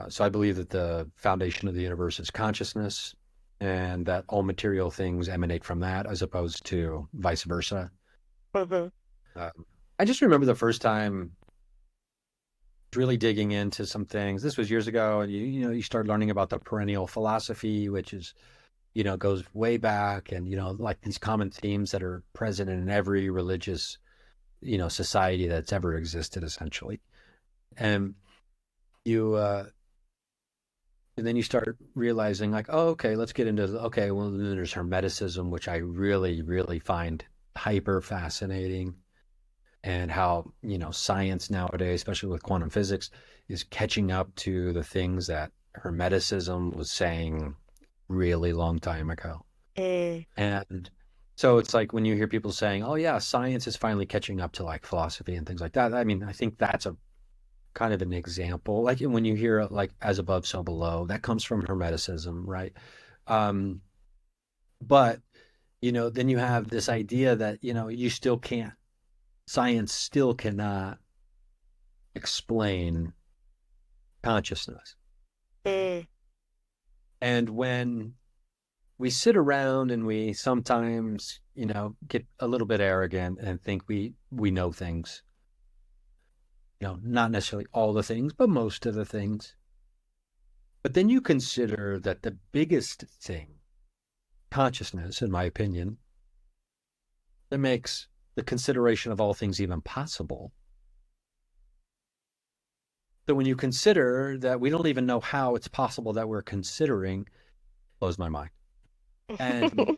So I believe that the foundation of the universe is consciousness and that all material things emanate from that as opposed to vice versa. Hmm. I just remember the first time really digging into some things. This was years ago, and you start learning about the perennial philosophy, which is goes way back, and like these common themes that are present in every religious society that's ever existed, essentially. And you and then you start realizing like, oh, okay, let's get into okay, well, then there's Hermeticism, which I really really find hyper fascinating, and how science nowadays, especially with quantum physics, is catching up to the things that Hermeticism was saying really long time ago. Mm. And So it's like when you hear people saying, "Oh yeah, science is finally catching up to like philosophy and things like that." I mean, I think that's a kind of an example. Like when you hear like "as above, so below," that comes from Hermeticism, right? Um, but then you have this idea that you still can't, science still cannot explain consciousness. Mm. And when we sit around and we sometimes, get a little bit arrogant and think we know things, not necessarily all the things, but most of the things. But then you consider that the biggest thing, consciousness, in my opinion, that makes the consideration of all things even possible. So when you consider that we don't even know how it's possible that we're considering, it blows my mind. And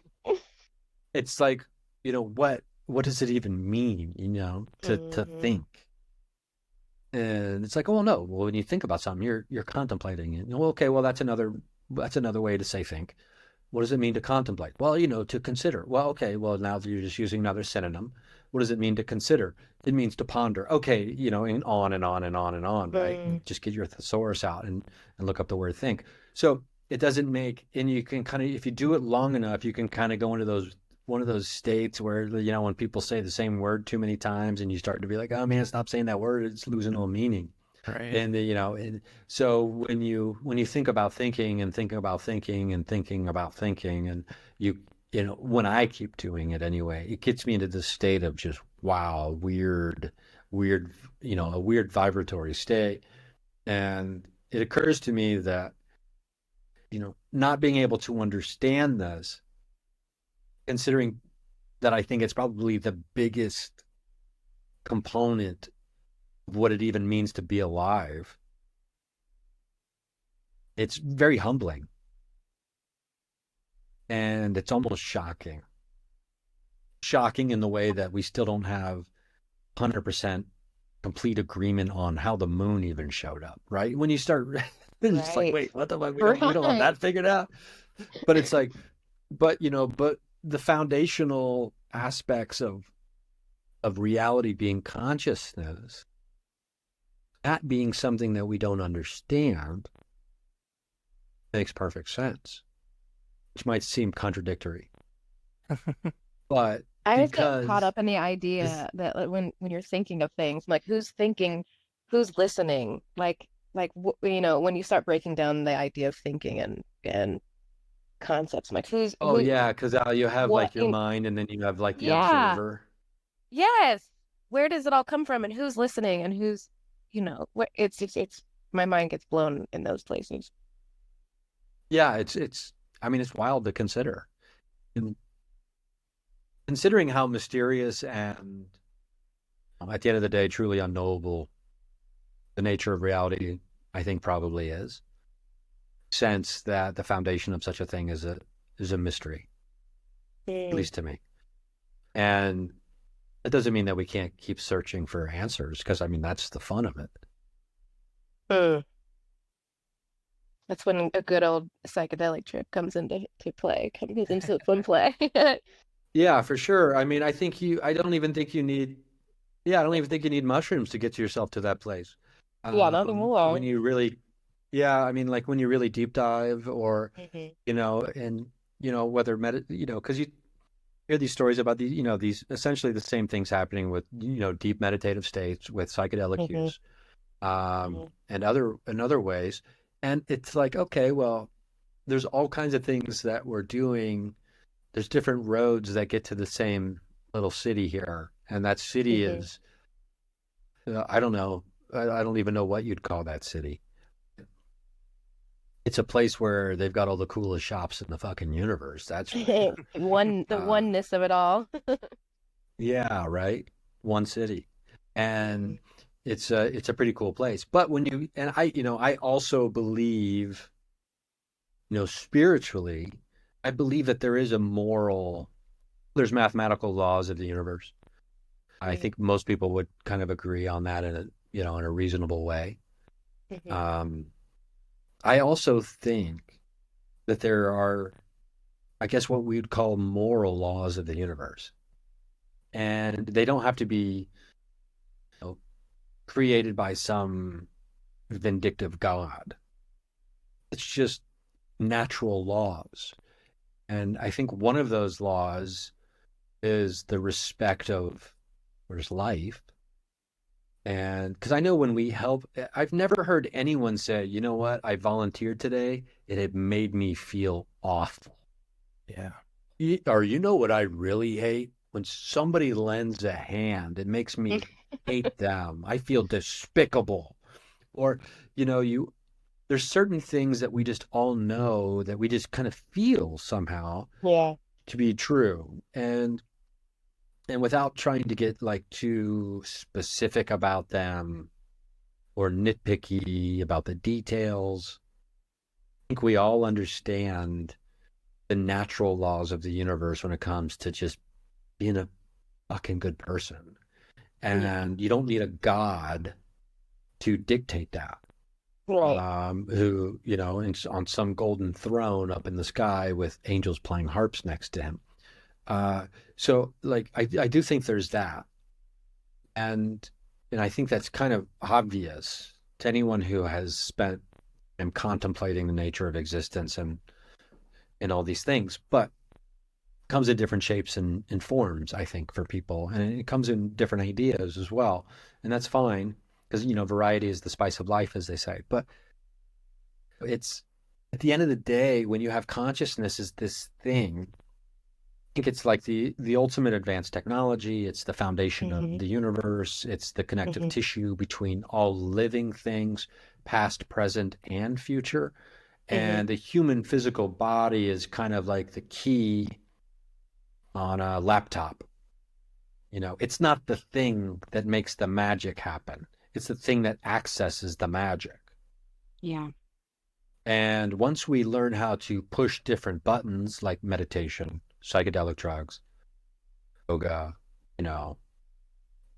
it's like, what does it even mean, to Mhm. think? And it's like, oh no. Well, when you think about something, you're contemplating it. Well, okay, well that's another way to say think. What does it mean to contemplate? Well, to consider. Well, okay, well now you're just using another synonym. What does it mean to consider? It means to ponder. Okay, and on and on and on and on, right? Mm. Just get your thesaurus out and look up the word think. So it doesn't make, and you can kind of, if you do it long enough, you can kind of go into one of those states where, when people say the same word too many times and you start to be like, oh man, stop saying that word. It's losing all meaning. Right. And so when you think about thinking and thinking about thinking and thinking about thinking, and you when I keep doing it anyway, it gets me into this state of just wow, weird, a weird vibratory state. And it occurs to me that not being able to understand this, considering that I think it's probably the biggest component of what it even means to be alive, it's very humbling. And it's almost shocking. Shocking in the way that we still don't have 100% complete agreement on how the moon even showed up, right? When you start, it's just like, Right. wait, what the fuck? We don't have Right. that figured out. But it's like, but the foundational aspects of reality being consciousness, that being something that we don't understand, makes perfect sense, which might seem contradictory, but I always get caught because up in the this, idea that like, when you're thinking of things, like who's thinking, who's listening, when you start breaking down the idea of thinking and concepts, like who's oh who, yeah, because you have what like your in, mind, and then you have like the yeah, observer. yes, where does it all come from, and who's listening, and who's, it's my mind gets blown in those places. Yeah, it's. I mean, it's wild to consider, and considering how mysterious and at the end of the day, truly unknowable the nature of reality, I think probably is. Sense that the foundation of such a thing is a mystery, at Mm. least to me. And it doesn't mean that we can't keep searching for answers, because I mean that's the fun of it. Mm. That's when a good old psychedelic trip comes into fun play. Yeah, for sure. I mean, I don't even think you need. Yeah, I don't even think you need mushrooms to get yourself to that place. Yeah, nothing When more. you really, yeah, I mean, like when you really deep dive, or Mhm. and whether because you hear these stories about these essentially the same things happening with deep meditative states with psychedelic Mhm. use, Mhm. and other ways, and it's like, okay, well, there's all kinds of things that we're doing. There's different roads that get to the same little city here, and that city Mhm. is, I don't know. I don't even know what you'd call that city. It's a place where they've got all the coolest shops in the fucking universe. That's for sure. The Uh, oneness of it all. yeah, right. One city, and Mhm. it's a pretty cool place. But when you and I also believe, spiritually, I believe that there's mathematical laws of the universe. I Mm. think most people would kind of agree on that in a reasonable way. Mhm. Um, I also think that there are I guess, what we would call moral laws of the universe. And they don't have to be, you know, created by some vindictive God. It's just natural laws. And I think one of those laws is the respect of there's life. And because I know when we help, I've never heard anyone say, you know what, I volunteered today. It had made me feel awful. Yeah. Or you know what I really hate? When somebody lends a hand, it makes me hate them. I feel despicable. Or, there's certain things that we just all know that we just kind of feel somehow Yeah. to be true. And without trying to get like too specific about them or nitpicky about the details, I think we all understand the natural laws of the universe when it comes to just being a fucking good person. And you don't need a god to dictate that. Right. Who, on some golden throne up in the sky with angels playing harps next to him. So like, I do think there's that. And I think that's kind of obvious to anyone who has spent and contemplating the nature of existence and all these things. But it comes in different shapes and forms, I think, for people. And it comes in different ideas as well. And that's fine because, variety is the spice of life, as they say. But it's at the end of the day, when you have consciousness as this thing, I think it's like the ultimate advanced technology. It's the foundation of the universe. It's the connective tissue between all living things, past, present, and future. And the human physical body is kind of like the key on a laptop. It's not the thing that makes the magic happen. It's the thing that accesses the magic. Yeah. And once we learn how to push different buttons like meditation, psychedelic drugs, yoga,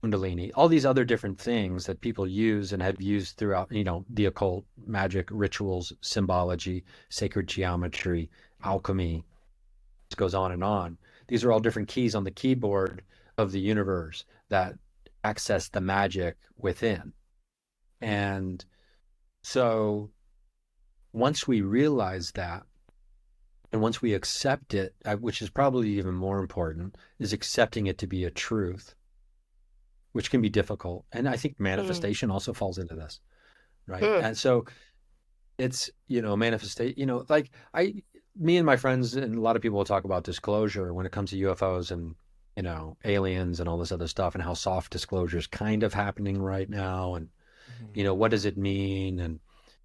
Kundalini, all these other different things that people use and have used throughout, the occult, magic, rituals, symbology, sacred geometry, alchemy, it goes on and on. These are all different keys on the keyboard of the universe that access the magic within. And so once we realize that, and once we accept it, which is probably even more important, is accepting it to be a truth, which can be difficult. And I think manifestation also falls into this, right? And so it's, manifestation, like me and my friends and a lot of people will talk about disclosure when it comes to UFOs and, aliens and all this other stuff and how soft disclosure is kind of happening right now. And, what does it mean? And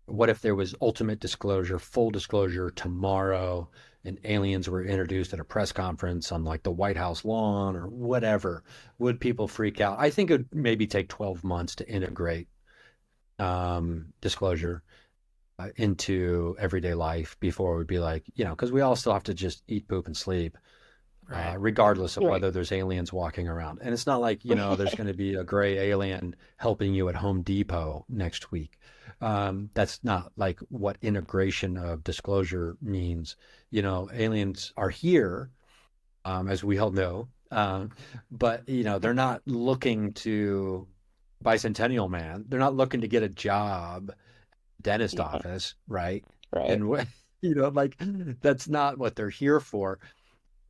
what if there was ultimate disclosure, full disclosure tomorrow, and aliens were introduced at a press conference on like the White House lawn or whatever? Would people freak out? I think it would maybe take 12 months to integrate disclosure into everyday life before it would be like, because we all still have to just eat, poop, and sleep. Right. Regardless of whether there's aliens walking around. And it's not like, there's going to be a gray alien helping you at Home Depot next week. That's not like what integration of disclosure means. Aliens are here, as we all know, but, they're not looking to Bicentennial Man. They're not looking to get a job, dentist office, right? Right. And, like that's not what they're here for.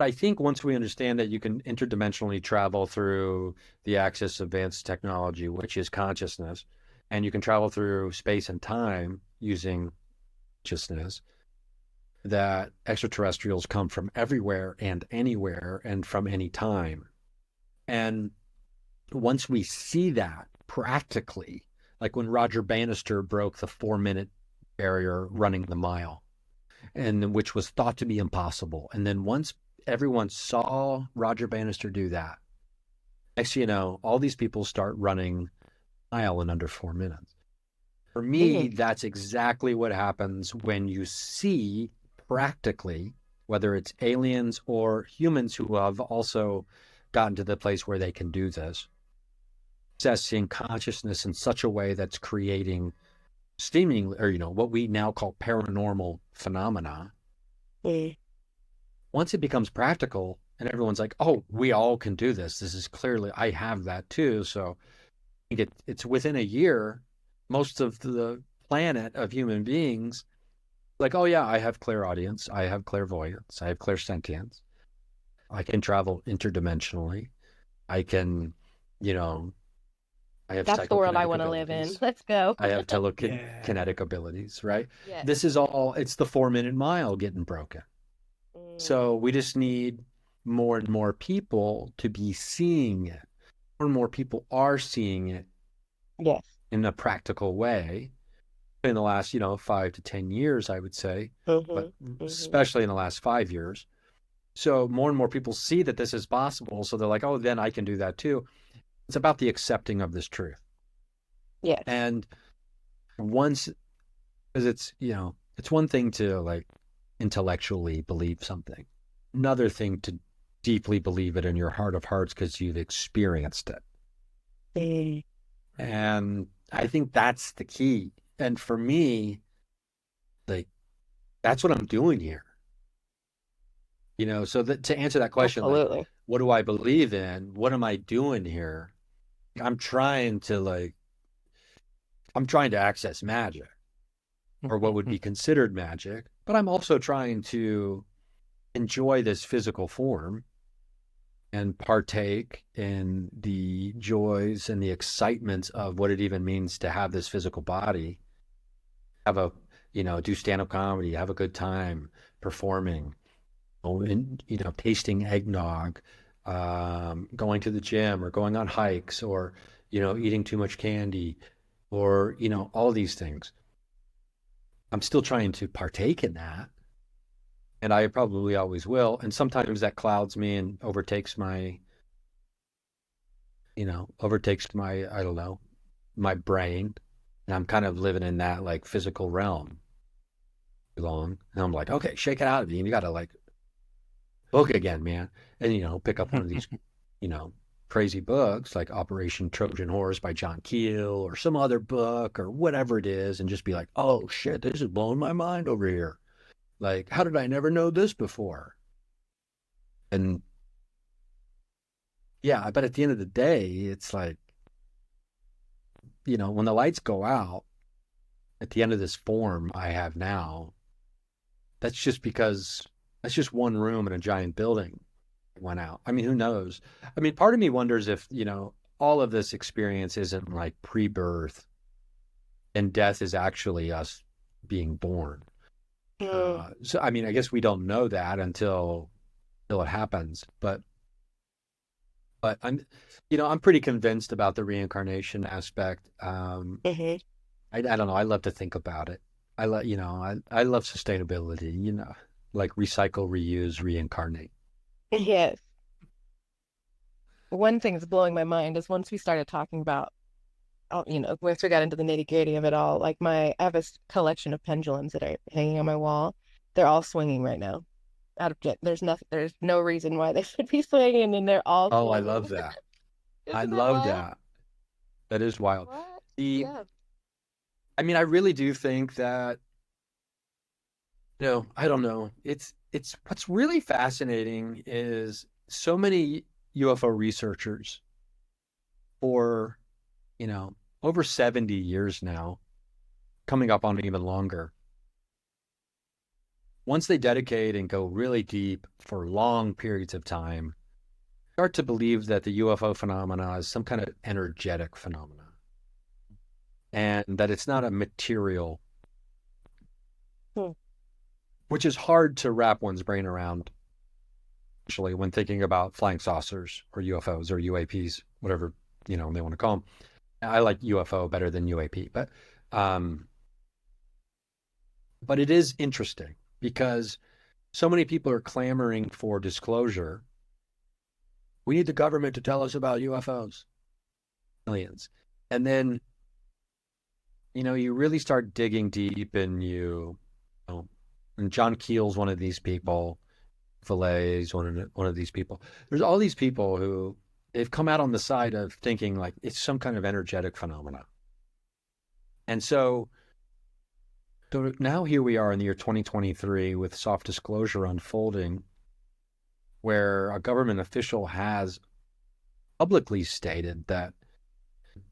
I think once we understand that you can interdimensionally travel through the axis of advanced technology, which is consciousness, and you can travel through space and time using consciousness, that extraterrestrials come from everywhere and anywhere and from any time. And once we see that practically, like when Roger Bannister broke the 4-minute barrier running the mile, and which was thought to be impossible. And then once everyone saw Roger Bannister do that, next thing you know, all these people start running a mile in under 4 minutes. For me, that's exactly what happens when you see practically, whether it's aliens or humans who have also gotten to the place where they can do this, accessing consciousness in such a way that's creating seemingly, or what we now call paranormal phenomena. once it becomes practical and everyone's like, oh, we all can do this. This is clearly, I have that too. So I think it's within a year, most of the planet of human beings, like, oh yeah, I have clairaudience, I have clairvoyance, I have clairsentience, I can travel interdimensionally, I can, you know, I have That's the world I psychokinetic want to live in. abilities. Let's go. I have Yeah. telekinetic abilities, right? Yes. This is all, it's the 4-minute mile getting broken. So we just need more and more people to be seeing it. More and more people are seeing it Yes. in a practical way in the last, 5 to 10 years, I would say, but especially in the last 5 years. So more and more people see that this is possible. So they're like, oh, then I can do that too. It's about the accepting of this truth. Yes. And once, because it's one thing to like intellectually believe something, another thing to deeply believe it in your heart of hearts because you've experienced it. And I think that's the key. And for me, like, that's what I'm doing here. So that to answer that question, like, Absolutely. what do I believe in? What am I doing here? I'm trying to access magic, or what would be considered magic, but I'm also trying to enjoy this physical form and partake in the joys and the excitements of what it even means to have this physical body, do stand-up comedy, have a good time performing, and, tasting eggnog, going to the gym or going on hikes, or, eating too much candy, or, all these things. I'm still trying to partake in that. And I probably always will. And sometimes that clouds me and overtakes my, I don't know, my brain. And I'm kind of living in that like physical realm too long. And I'm like, okay, shake it out of you. And you got to like book again, man. And, pick up one of these, crazy books like Operation Trojan Horse by John Keel or some other book or whatever it is. And just be like, oh shit, this is blowing my mind over here. Like, how did I never know this before? And yeah, but at the end of the day, it's like, when the lights go out at the end of this form I have now, that's just because that's just one room in a giant building went out. I mean, who knows? I mean, part of me wonders if, all of this experience isn't like pre-birth and death is actually us being born. So, I mean, I guess we don't know that until it happens, but I'm pretty convinced about the reincarnation aspect. I don't know. I love to think about it. I love sustainability, like recycle, reuse, reincarnate. Yes. One thing that's blowing my mind is once we started talking about, once we got into the nitty-gritty of it all, like I have a collection of pendulums that are hanging on my wall. They're all swinging right now. There's no reason why they should be swinging, and they're all Oh, I swinging. love that. I Isn't that love wild? that. That is wild. What? Yeah. I mean, I really do think that, I don't know. It's what's really fascinating is so many UFO researchers for, over 70 years now, coming up on even longer. Once they dedicate and go really deep for long periods of time, start to believe that the UFO phenomena is some kind of energetic phenomena and that it's not a material, which is hard to wrap one's brain around, especially when thinking about flying saucers or UFOs or UAPs, whatever, they want to call them. I like UFO better than UAP, but it is interesting because so many people are clamoring for disclosure. We need the government to tell us about UFOs, aliens. And then, you really start digging deep and and John Keel's one of these people, Fillets, one of these people. There's all these people who they've come out on the side of thinking like it's some kind of energetic phenomena. And so now here we are in the year 2023 with soft disclosure unfolding. where a government official has publicly stated that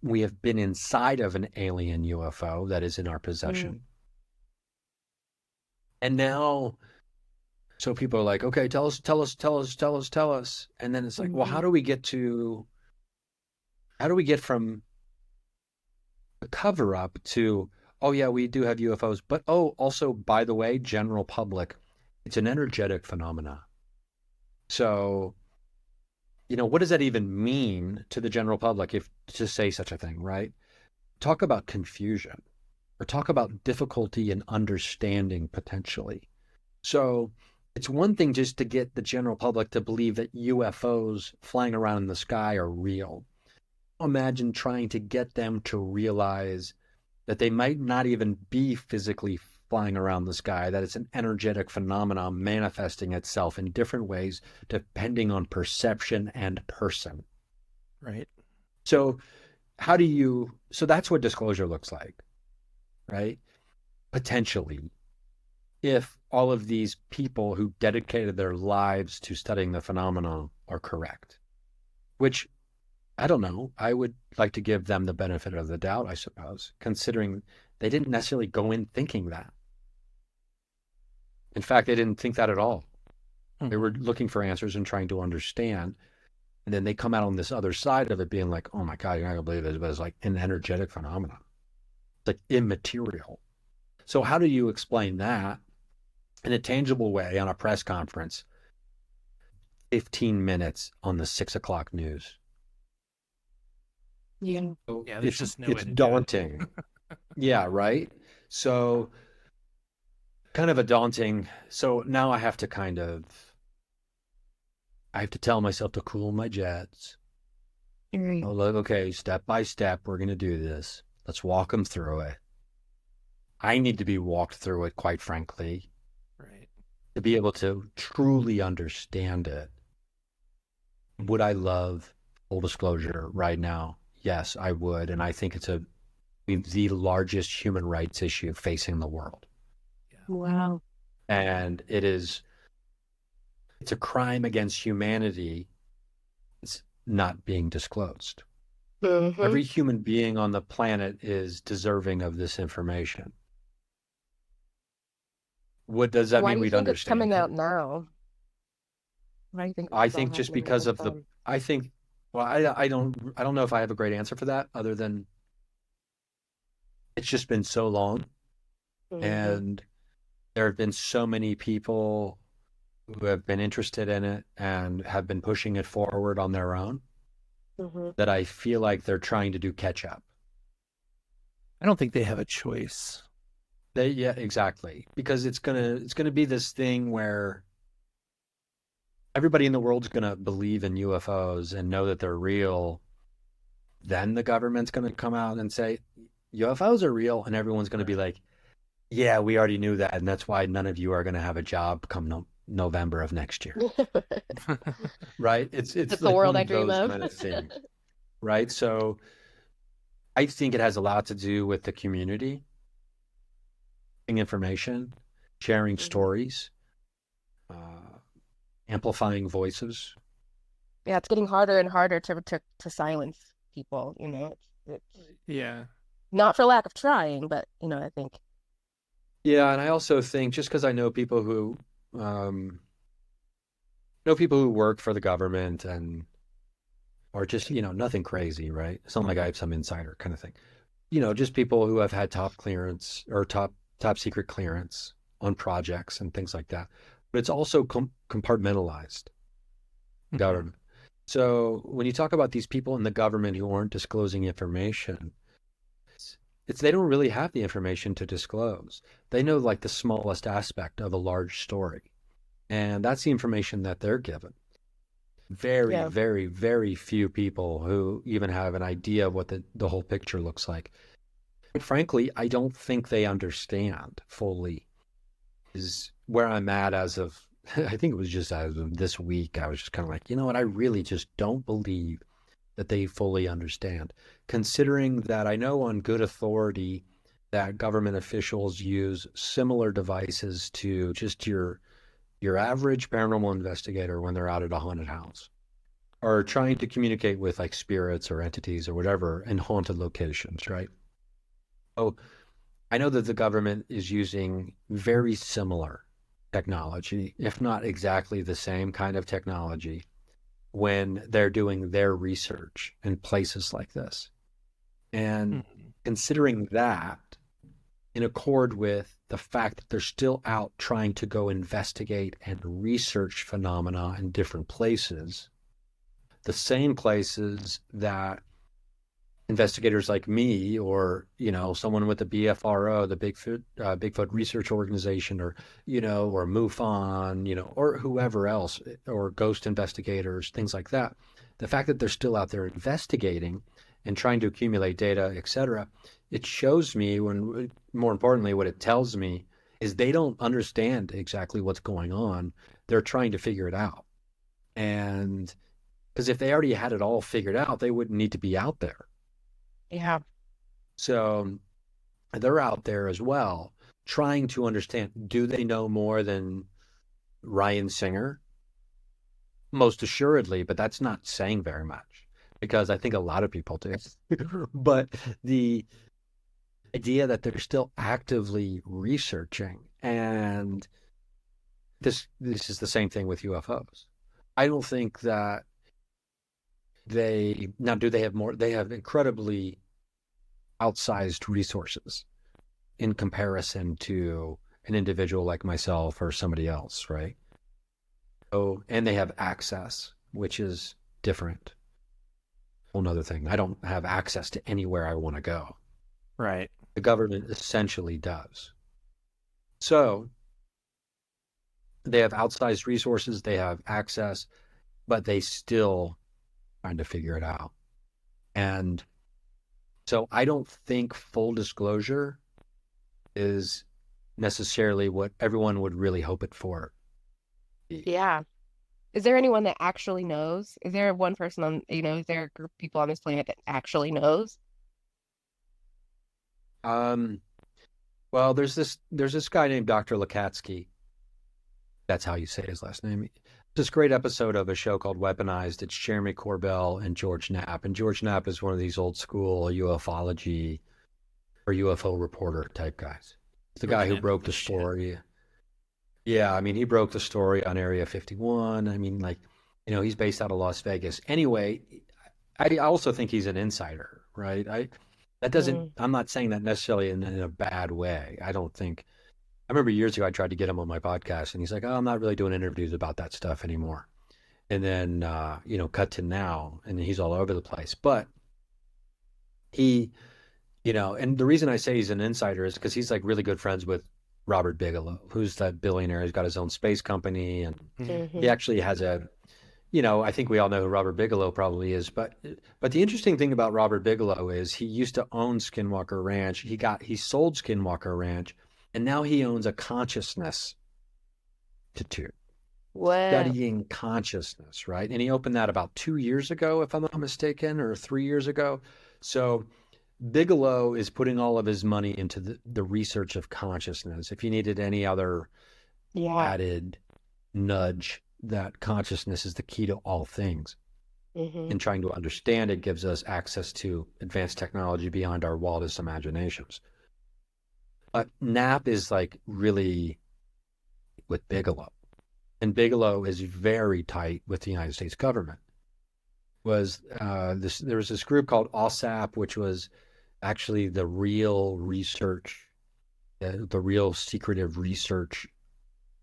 we have been inside of an alien UFO that is in our possession. And now, so people are like, okay, tell us. And then it's like, well, how do we get from the cover up to, oh yeah, we do have UFOs, but oh, also, by the way, general public, it's an energetic phenomena. So, what does that even mean to the general public if to say such a thing, right? Talk about confusion, or talk about difficulty in understanding potentially. So it's one thing just to get the general public to believe that UFOs flying around in the sky are real. Imagine trying to get them to realize that they might not even be physically flying around the sky, that it's an energetic phenomenon manifesting itself in different ways depending on perception and person. Right. So so that's what disclosure looks like, right? Potentially, if all of these people who dedicated their lives to studying the phenomenon are correct, which I don't know. I would like to give them the benefit of the doubt, I suppose, considering they didn't necessarily go in thinking that. In fact, they didn't think that at all. They were looking for answers and trying to understand. And then they come out on this other side of it being like, oh my God, you're not going to believe this, but it's like an energetic phenomenon. It's like immaterial. So how do you explain that in a tangible way on a press conference, 15 minutes on the 6 o'clock news? Yeah. Yeah, there's just no way it's to do it. daunting. Yeah, right? So kind of a daunting. So now I have to tell myself to cool my jets. Right. Oh, look, okay, step by step, we're going to do this. Let's walk them through it. I need to be walked through it, quite frankly, Right. to be able to truly understand it. Would I love full disclosure right now? Yes, I would. And I think it's the largest human rights issue facing the world. Wow. And it's a crime against humanity. It's not being disclosed. Every human being on the planet is deserving of this information. What does that Why mean? do you We'd think it's understand. coming out now? Why do you think I it's all think just happening at because this of the, time? I think, well, I don't know if I have a great answer for that other than it's just been so long and there have been so many people who have been interested in it and have been pushing it forward on their own that I feel like they're trying to do catch up. I don't think they have a choice. Yeah, exactly. Because it's gonna be this thing where everybody in the world's gonna believe in UFOs and know that they're real. Then the government's gonna come out and say UFOs are real, and everyone's gonna be like, "Yeah, we already knew that, and that's why none of you are gonna have a job come November of next year." Right? It's It's the like world one I of dream those of. kind of things, right? So I think it has a lot to do with the community, information, sharing stories, amplifying voices. Yeah, it's getting harder and harder to silence people, It's Yeah. not for lack of trying, but I think. Yeah, and I also think just because I know people who work for the government or just nothing crazy, right? It's not like I have some insider kind of thing. Just people who have had top clearance or top secret clearance on projects and things like that. But it's also compartmentalized government. So when you talk about these people in the government who aren't disclosing information, it's they don't really have the information to disclose. They know like the smallest aspect of a large story. And that's the information that they're given. Very, Yeah. very, very few people who even have an idea of what the whole picture looks like. Quite frankly, I don't think they understand fully is where I'm at as of, I think it was just as of this week. I was just kind of like, you know what? I really just don't believe that they fully understand, considering that I know on good authority that government officials use similar devices to just your your average paranormal investigator when they're out at a haunted house or trying to communicate with like spirits or entities or whatever in haunted locations, right? Oh, I know that the government is using very similar technology, if not exactly the same kind of technology, when they're doing their research in places like this. And considering that, in accord with the fact that they're still out trying to go investigate and research phenomena in different places, the same places that investigators like me or someone with the BFRO, the Bigfoot Research Organization, or or MUFON, or whoever else, or ghost investigators, things like that, the fact that they're still out there investigating and trying to accumulate data, etc., it shows me, when more importantly what it tells me is they don't understand exactly what's going on. They're trying to figure it out. And because if they already had it all figured out, they wouldn't need to be out there. Yeah. So they're out there as well, trying to understand, do they know more than Ryan Singer? Most assuredly, but that's not saying very much, because I think a lot of people do. But the idea that they're still actively researching, and this is the same thing with UFOs. I don't think that do they have more? They have incredibly outsized resources in comparison to an individual like myself or somebody else, right? Oh, and they have access, which is different. Whole nother thing. I don't have access to anywhere I want to go. Right. The government essentially does. So they have outsized resources, they have access, but they still trying to figure it out. And so I don't think full disclosure is necessarily what everyone would really hope it for. Yeah. Is there anyone that actually knows? Is there one person on, is there a group of people on this planet that actually knows? Well, there's this guy named Dr. Lukatsky. That's how you say his last name. This great episode of a show called Weaponized. It's Jeremy Corbell and George Knapp. And George Knapp is one of these old school ufology or UFO reporter type guys. It's the guy who broke the story. Yeah, I mean, he broke the story on Area 51. I mean, like, he's based out of Las Vegas. Anyway, I also think he's an insider, right? I'm not saying that necessarily in a bad way. I remember years ago I tried to get him on my podcast, and he's like, "Oh, I'm not really doing interviews about that stuff anymore." And then, cut to now, and he's all over the place. But he, and the reason I say he's an insider is because he's like really good friends with Robert Bigelow, who's that billionaire. He's got his own space company, and he actually has I think we all know who Robert Bigelow probably is. But the interesting thing about Robert Bigelow is he used to own Skinwalker Ranch. He sold Skinwalker Ranch, and now he owns a consciousness institute. Wow. Studying consciousness, right? And he opened that about 2 years ago, if I'm not mistaken, or 3 years ago. So Bigelow is putting all of his money into the research of consciousness. If you needed any other added nudge, that consciousness is the key to all things. And trying to understand it gives us access to advanced technology beyond our wildest imaginations. But Knapp is like really with Bigelow. And Bigelow is very tight with the United States government. There was this group called OSAP, which was actually the real research, the real secretive research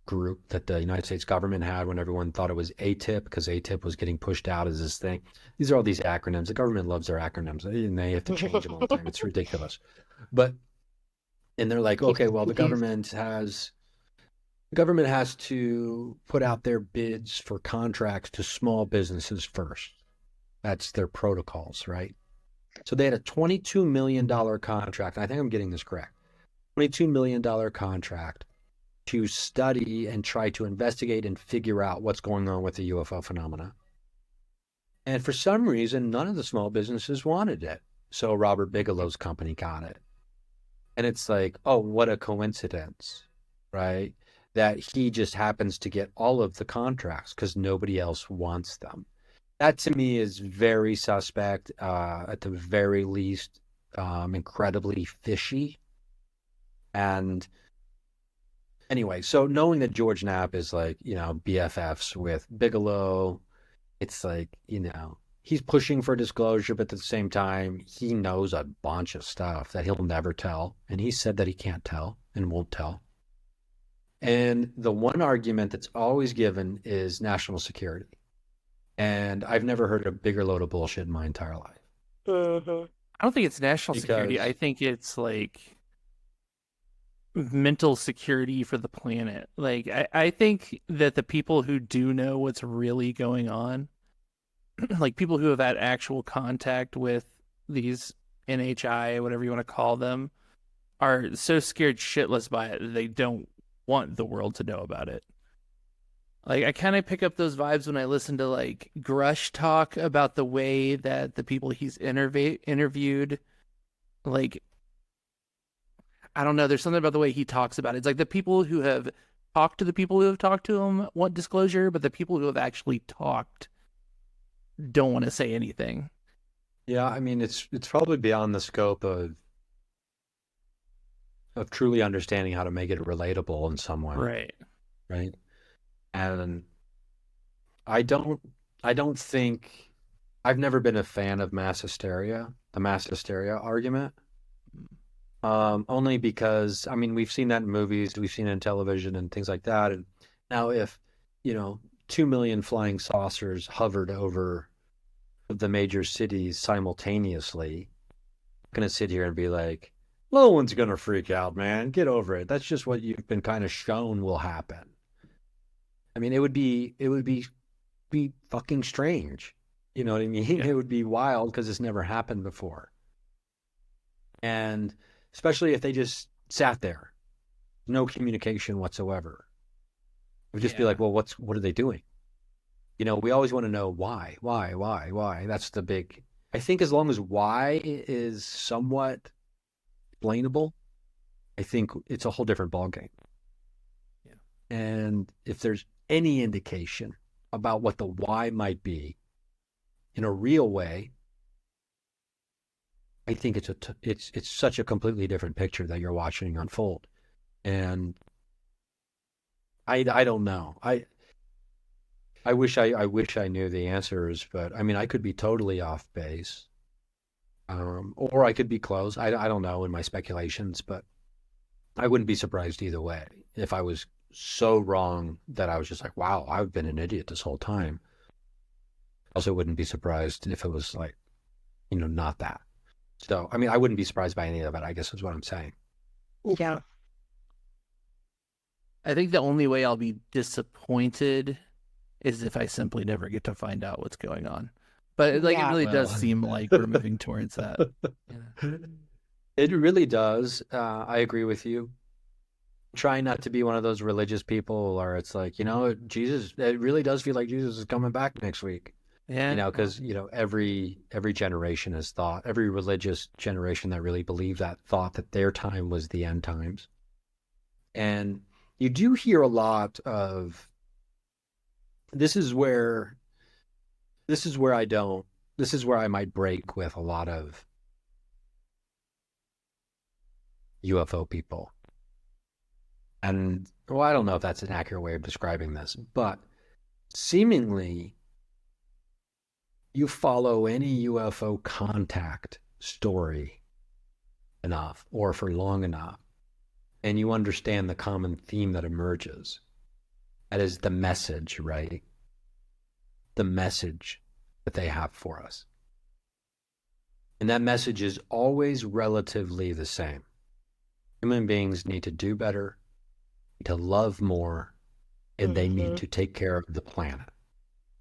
group that the United States government had when everyone thought it was ATIP, because ATIP was getting pushed out as this thing. These are all these acronyms. The government loves their acronyms, and they have to change them all the time. It's ridiculous. And they're like, okay, well, the government has to put out their bids for contracts to small businesses first. That's their protocols, right? So they had a $22 million contract. I think I'm getting this correct. $22 million contract to study and try to investigate and figure out what's going on with the UFO phenomena. And for some reason, none of the small businesses wanted it. So Robert Bigelow's company got it. And it's like, oh, what a coincidence, right? that he just happens to get all of the contracts because nobody else wants them. That to me is very suspect, at the very least, incredibly fishy. And anyway, so knowing that George Knapp is like, BFFs with Bigelow, it's like, he's pushing for disclosure, but at the same time, he knows a bunch of stuff that he'll never tell. And he said that he can't tell and won't tell. And the one argument that's always given is national security. And I've never heard a bigger load of bullshit in my entire life. Mm-hmm. I don't think it's national security. I think it's like mental security for the planet. Like, I think that the people who do know what's really going on, like people who have had actual contact with these NHI, whatever you want to call them, are so scared shitless by it that they don't want the world to know about it. Like, I kind of pick up those vibes when I listen to like Grush talk about the way that the people he's interviewed, like, I don't know, there's something about the way he talks about it. It's like the people who have talked to the people who have talked to him want disclosure, but the people who have actually talked don't want to say anything. Yeah, I mean, it's probably beyond the scope of truly understanding how to make it relatable in some way, Right. And I don't think I've never been a fan of mass hysteria, the mass hysteria argument. Only because, I mean, we've seen that in movies, we've seen it in television and things like that. And now if, 2 million flying saucers hovered over the major cities simultaneously, I'm going to sit here and be like, no one's going to freak out, man. Get over it. That's just what you've been kind of shown will happen. I mean, it would be fucking strange. You know what I mean? Yeah. It would be wild because it's never happened before. And especially if they just sat there, no communication whatsoever. It would just be like, well, what are they doing? We always want to know why. That's the big. I think as long as why is somewhat explainable, I think it's a whole different ballgame. Yeah. And if there's any indication about what the why might be in a real way, I think it's such a completely different picture that you're watching unfold. And I don't know. I wish I knew the answers, but I mean, I could be totally off base, or I could be close. I don't know in my speculations, but I wouldn't be surprised either way if I was so wrong that I was just like, wow, I've been an idiot this whole time. I also wouldn't be surprised if it was like, not that. So, I mean, I wouldn't be surprised by any of it, I guess is what I'm saying. Yeah. I think the only way I'll be disappointed is if I simply never get to find out what's going on. But like, it really does seem like we're moving towards that. Yeah. It really does. I agree with you. Try not to be one of those religious people where it's like, Jesus, it really does feel like Jesus is coming back next week. Yeah. Because, every generation has thought, every religious generation that really believed that thought that their time was the end times. And you do hear a lot of, this is where I might break with a lot of UFO people. And, well, I don't know if that's an accurate way of describing this, but seemingly you follow any UFO contact story enough or for long enough, and you understand the common theme that emerges. That is the message, right? The message that they have for us. And that message is always relatively the same. Human beings need to do better, to love more, and they need to take care of the planet.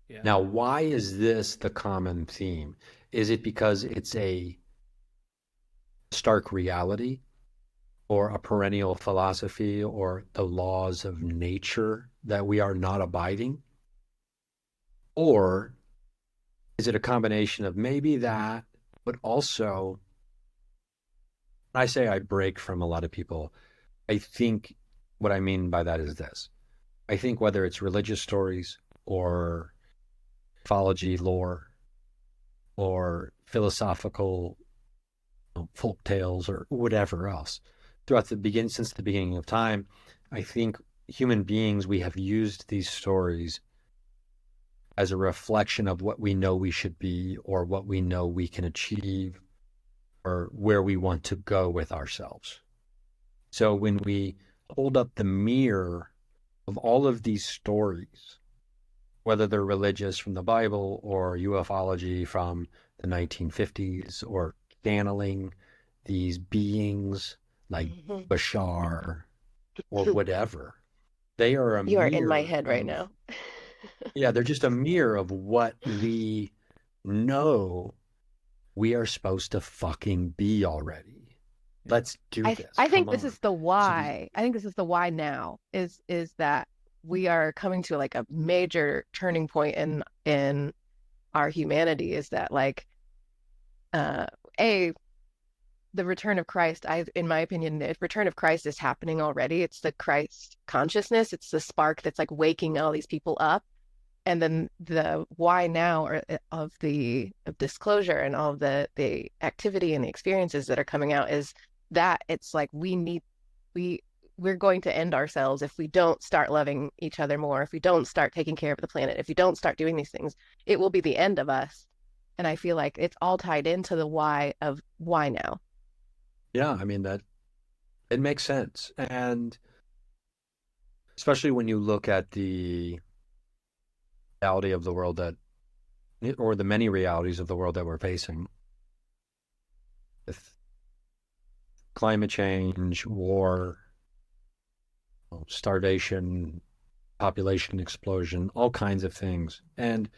Yeah. Now, why is this the common theme? Is it because it's a stark reality or a perennial philosophy or the laws of nature that we are not abiding? Or is it a combination of maybe that, but also, when I say I break from a lot of people, I think what I mean by that is this. I think whether it's religious stories or mythology lore or philosophical folk tales or whatever else, since the beginning of time, I think human beings, we have used these stories as a reflection of what we know we should be or what we know we can achieve or where we want to go with ourselves. So when we hold up the mirror of all of these stories, whether they're religious from the Bible or ufology from the 1950s or channeling these beings like Bashar or whatever, they are a You are in my mirror head right of, now. yeah, they're just a mirror of what we know we are supposed to fucking be already. Let's do this. I think Come this on. is the why. I think this is the why now is that we are coming to like a major turning point in our humanity, is that like a the return of Christ, in my opinion, the return of Christ is happening already. It's the Christ consciousness. It's the spark that's like waking all these people up. And then the why now of disclosure and all of the activity and the experiences that are coming out is that it's like we're going to end ourselves if we don't start loving each other more, if we don't start taking care of the planet, if we don't start doing these things, it will be the end of us. And I feel like it's all tied into the why of why now. Yeah, I mean, that it makes sense. And especially when you look at the reality of the world or the many realities of the world that we're facing with climate change, war, starvation, population explosion, all kinds of things. And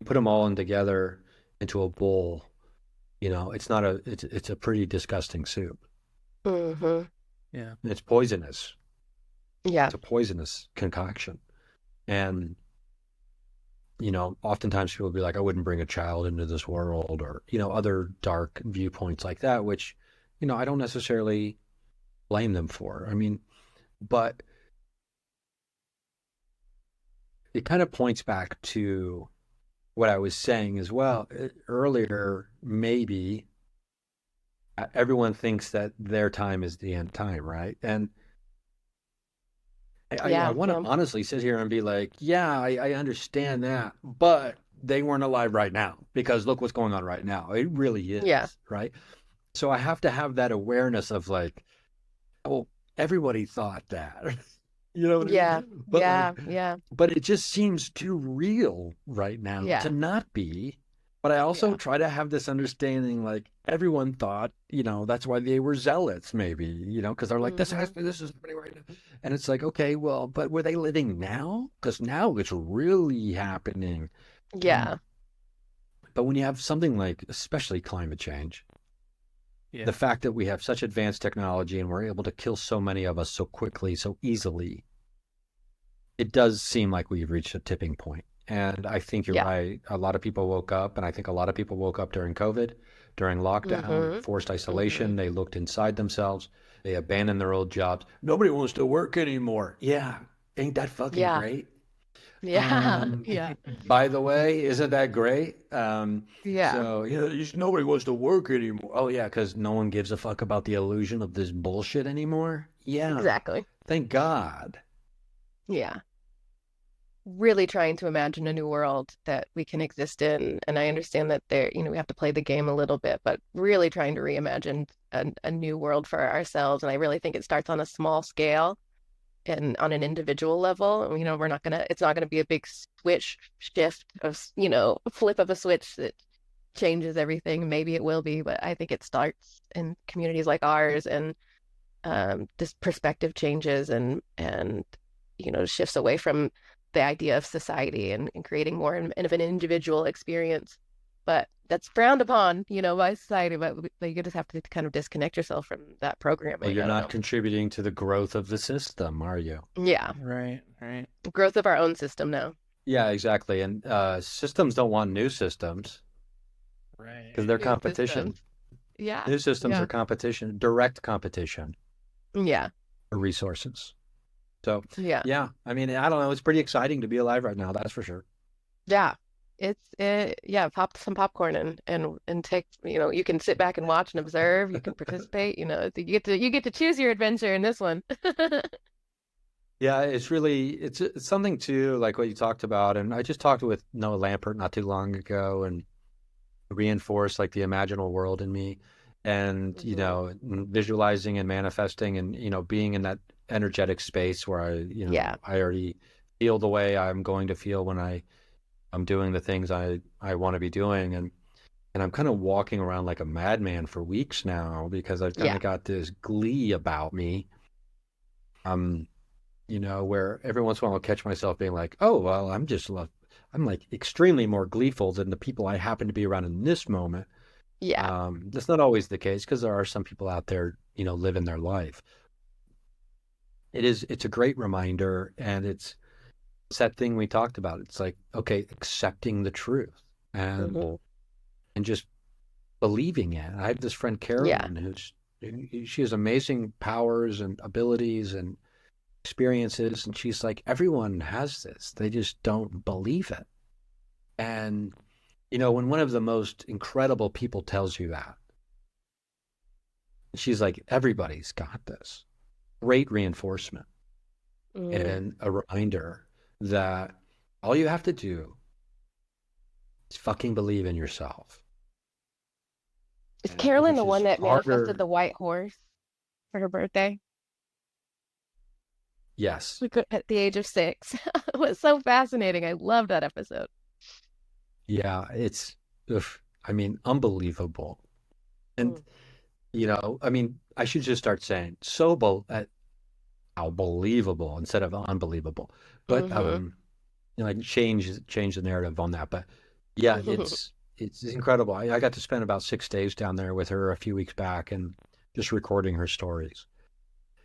put them all in together into a bowl, it's a pretty disgusting soup. Mm-hmm. Yeah. And it's poisonous. Yeah. It's a poisonous concoction. And oftentimes people will be like, I wouldn't bring a child into this world, or, other dark viewpoints like that, which, I don't necessarily blame them for. I mean, but it kind of points back to what I was saying as well earlier. Maybe everyone thinks that their time is the end time, right? And I want to honestly sit here and be like, yeah, I understand that, but they weren't alive right now because look what's going on right now. It really is, right? So I have to have that awareness of like, well, everybody thought that. You know what I mean? But but it just seems too real right now to not be. But I also try to have this understanding, like everyone thought, that's why they were zealots, maybe, because they're like, this is happening right now. And it's like, okay, well, but were they living now? Because now it's really happening. Yeah. But when you have something like, especially climate change, the fact that we have such advanced technology and we're able to kill so many of us so quickly, so easily, it does seem like we've reached a tipping point. And I think you're right. A lot of people woke up, and I think a lot of people woke up during COVID, during lockdown, forced isolation. They looked inside themselves. They abandoned their old jobs. Nobody wants to work anymore. Yeah. Ain't that fucking great? Yeah. By the way, isn't that great? So, nobody wants to work anymore. Oh, yeah, because no one gives a fuck about the illusion of this bullshit anymore? Yeah. Exactly. Thank God. Yeah. Really trying to imagine a new world that we can exist in. And I understand that we have to play the game a little bit, but really trying to reimagine a new world for ourselves. And I really think it starts on a small scale and on an individual level. It's not gonna be a big shift of, flip of a switch that changes everything. Maybe it will be, but I think it starts in communities like ours, and this perspective changes and shifts away from the idea of society and creating more of an individual experience. But that's frowned upon, by society. But you just have to kind of disconnect yourself from that programming. Well, you're not contributing to the growth of the system, are you? Yeah. Right. Growth of our own system now. Yeah, exactly. And systems don't want new systems. Right. Because they're competition. Yeah. New systems are competition, direct competition. Yeah. For resources. So Yeah. yeah, I mean, I don't know. It's pretty exciting to be alive right now. That's for sure. Yeah. Yeah, pop some popcorn and take, you can sit back and watch and observe, you can participate, you get to choose your adventure in this one. Yeah, it's really it's something too, like what you talked about, and I just talked with Noah Lampert not too long ago, and reinforced like the imaginal world in me, and Hmm. visualizing and manifesting, and being in that energetic space where Yeah. I already feel the way I'm going to feel when I'm doing the things I want to be doing, and I'm kind of walking around like a madman for weeks now because I've kind Yeah. of got this glee about me. Um, where every once in a while I'll catch myself being like, oh, well, I'm like extremely more gleeful than the people I happen to be around in this moment. Yeah. That's not always the case because there are some people out there, living their life. It's a great reminder, and it's that thing we talked about. It's like, okay, accepting the truth and Hmm. and just believing it. I have this friend Yeah. Carolyn she has amazing powers and abilities and experiences, and she's like, everyone has this. They just don't believe it. And when one of the most incredible people tells you that, she's like, everybody's got this. Great reinforcement Hmm. and a reminder that all you have to do is fucking believe in yourself. Is And Carolyn which the one is that manifested harder. the white horse for her birthday? Yes. Like at the age of 6. It was so fascinating. I love that episode. Yeah, it's, oof, I mean, unbelievable. And, Mm. I mean, I should just start saying how believable instead of unbelievable. But Hmm. like change the narrative on that. But yeah, it's incredible. I got to spend about 6 days down there with her a few weeks back and just recording her stories.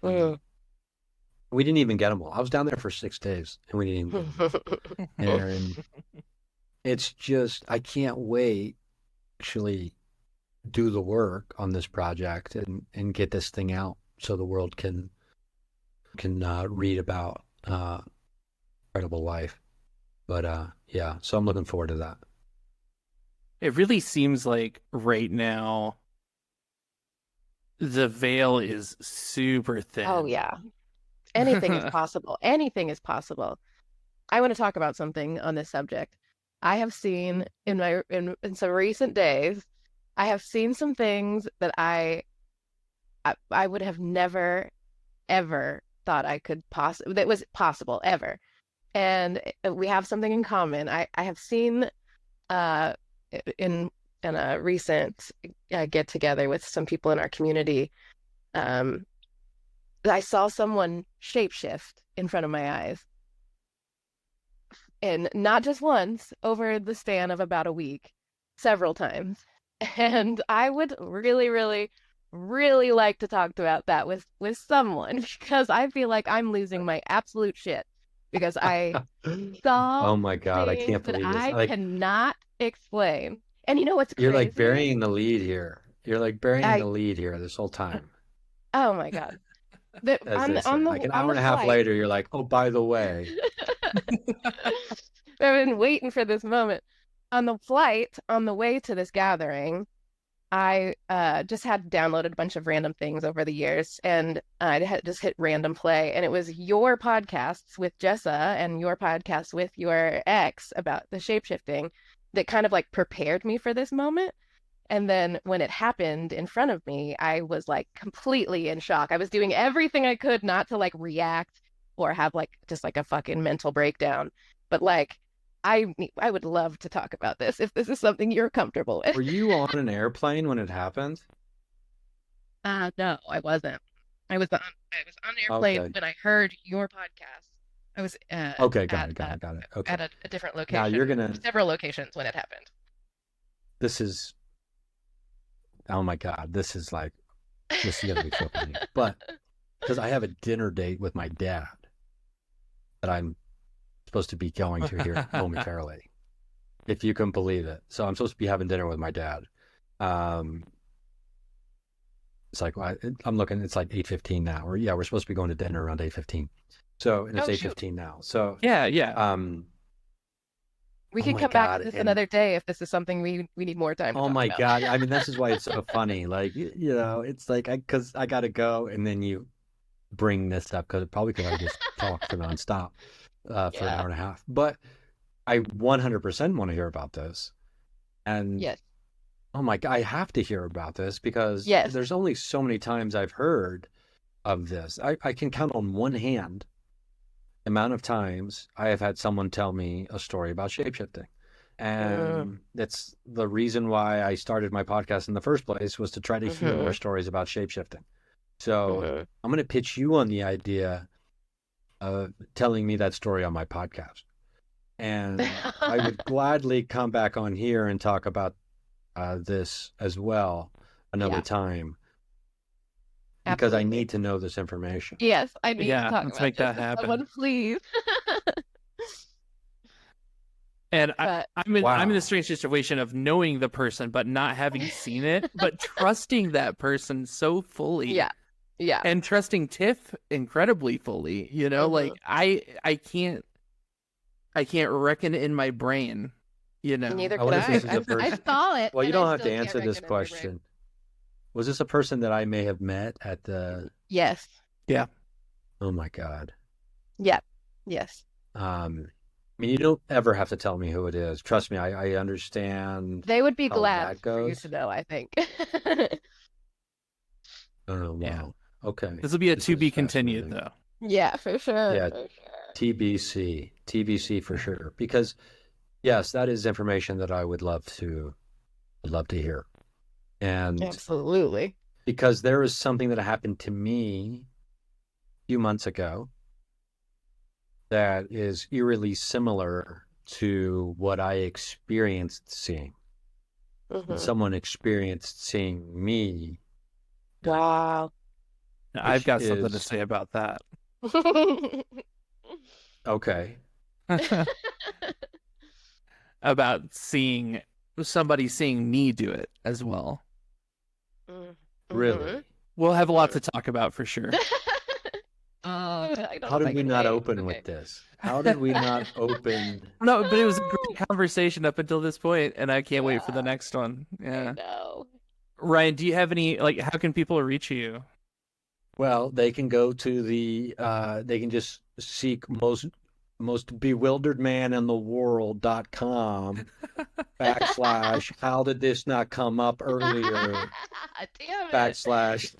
Mm. We didn't even get them all. I was down there for 6 days and we didn't even get them all. And it's just I can't wait to actually do the work on this project and get this thing out so the world can read about incredible life. But yeah, so I'm looking forward to that. It really seems like right now the veil is super Oh thin. yeah. Anything is possible. Anything is possible. I want to talk about something on this subject. I have seen in some recent days, I have seen some things that I would have never ever thought I could possibly that was possible ever. And we have something in common. I have seen uh in in a recent get together with some people in our community. um I saw someone shapeshift in front of my eyes, and not just once, over the span of about a week, several times. And I would really, really, really like to talk about that with someone because I feel like I'm losing my absolute shit because I saw Oh my God, I things can't that believe this. I Like cannot explain. And you know what's you're like crazy? burying the lead here. You're like burying the I lead here this whole time, Oh my God. The as on they the say. on the Like an on hour the and a half flight. later, you're like, oh, by the way. I've been waiting for this moment. On the flight, on the way to this gathering, I just had downloaded a bunch of random things over the years, and I had just hit random play, and it was your podcasts with Jessa and your podcast with your ex about the shapeshifting that kind of like prepared me for this moment. And then when it happened in front of me, I was like completely in shock. I was doing everything I could not to like react or have like just like a fucking mental breakdown. But like I would love to talk about this if this is something you're comfortable with. Were you on an airplane when it happened? No, I wasn't. I was on an airplane Okay. when I heard your podcast. I was Okay, got it, got it, got it. Okay. at a different Now you're location, gonna several locations when it happened. this is oh my God, this is gonna be so funny. But because I have a dinner date with my dad that I'm supposed to be going to here momentarily, if you can believe it. So I'm supposed to be having dinner with my dad. Um, it's like I'm looking. It's like 8:15 now, or yeah, we're supposed to be going to dinner around 8:15. So, and it's Oh, shoot. 8:15 now. So, Yeah, yeah. We oh can my come back God, to this and another day if this is something we need more time to oh talk my about. God. I mean, this is why it's so funny. Like, it's like, because I got to go, and then you bring this up probably because I just talk for nonstop for an Yeah. hour and a half. But I 100% want to hear about this. And Yes. oh my God, I have to hear about this because Yes. there's only so many times I've heard of this. I can count on one hand the amount of times I have had someone tell me a story about shapeshifting. And that's the reason why I started my podcast in the first place, was to try to hear more stories about shapeshifting. So I'm going to pitch you on the idea of telling me that story on my podcast. And I would gladly come back on here and talk about this as well another Yeah. time, because I Absolutely. need to know this information. Yes, I need to Yeah, talk let's about make this that with happen. someone, please. And But I'm in Wow. the strange situation of knowing the person but not having seen it, but trusting that person so fully. yeah. Yeah. And trusting Tiff incredibly fully. Like I can't reckon in my brain, Neither I can wonder if I. this is a I person. saw it. Well, you and don't I have to still can't answer this reckon in my brain. question. Was this a person that I may have met at the? Yes. Yeah. Oh my God. Yeah. Yes. I mean, you don't ever have to tell me who it is. Trust me, I understand. They would be how glad that for you goes. to know, I think. Oh, wow. Yeah. Okay. This will be a This to be is continued fascinating. though. Yeah, for sure. Yeah. For sure. TBC for sure. Because yes, that is information that I would love to hear. And Absolutely. because there is something that happened to me a few months ago that is eerily similar to what I experienced seeing. And someone experienced seeing me. Wow. I've got something to is- say about that. Okay. About somebody seeing me do it as well. Really? We'll have a lot to talk about for sure. How did we not open with this? How did we not open? No, but it was a great conversation up until this point, and I can't wait for the next one. Yeah. No. Ryan, do you have any, how can people reach you? Well, they can go to they can just seek most bewildered man in the world.com / how did this not come up earlier Damn it.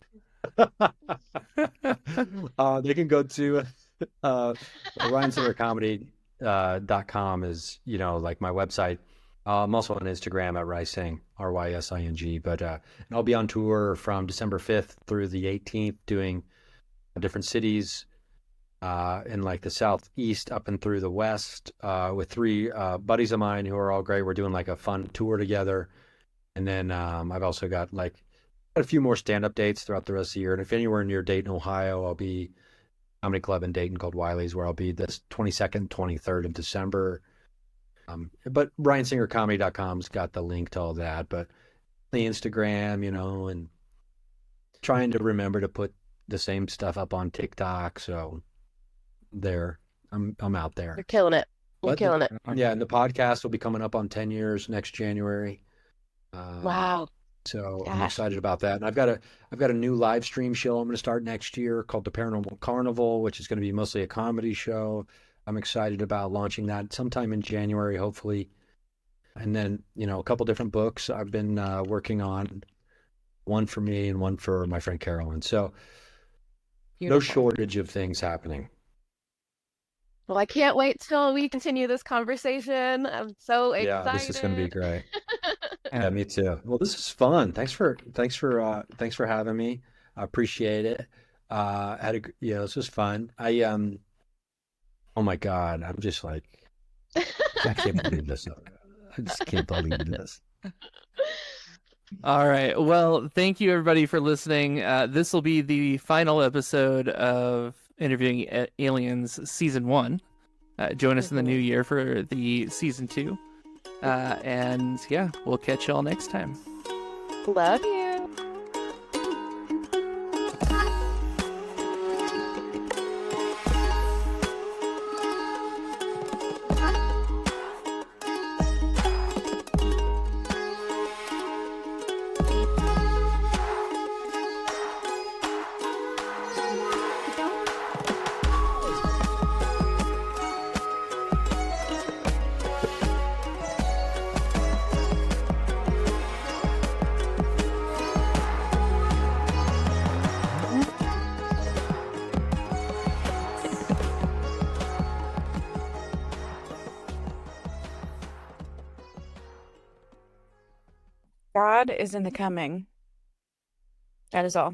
/ they can go to RyanSingerComedy.com is like my website. I'm also on Instagram at Rysing, RYSING. But and I'll be on tour from December 5th through the 18th, doing different cities in like the southeast up and through the west with 3 buddies of mine who are all great. We're doing like a fun tour together. And then I've also got like a few more stand-up dates throughout the rest of the year. And if anywhere near Dayton, Ohio, I'll be comedy club in Dayton called Wiley's, where I'll be this 22nd, 23rd of December. But RyanSingerComedy.com's got the link to all that. But the Instagram, and trying to remember to put the same stuff up on TikTok. So there, I'm out there. You're killing it. You're killing it. Yeah, and the podcast will be coming up on 10 years next January. Wow. So I'm excited about that. And I've got a new live stream show I'm going to start next year called the Paranormal Carnival, which is going to be mostly a comedy show. I'm excited about launching that sometime in January, hopefully. And then, a couple different books I've been working on, one for me and one for my friend Carolyn. So no shortage of things happening. Well, I can't wait till we continue this conversation. I'm so excited. Yeah, this is going to be great. Yeah, me too. Well, this is fun. Thanks for having me. I appreciate it. This was fun. Oh my God, I'm just like, I can't believe this. I just can't believe this. All right. Well, thank you everybody for listening. This will be the final episode of Interviewing Aliens Season 1. Join us in the new year for the Season 2. And yeah, we'll catch y'all next time. Love you. God is in the coming. That is all.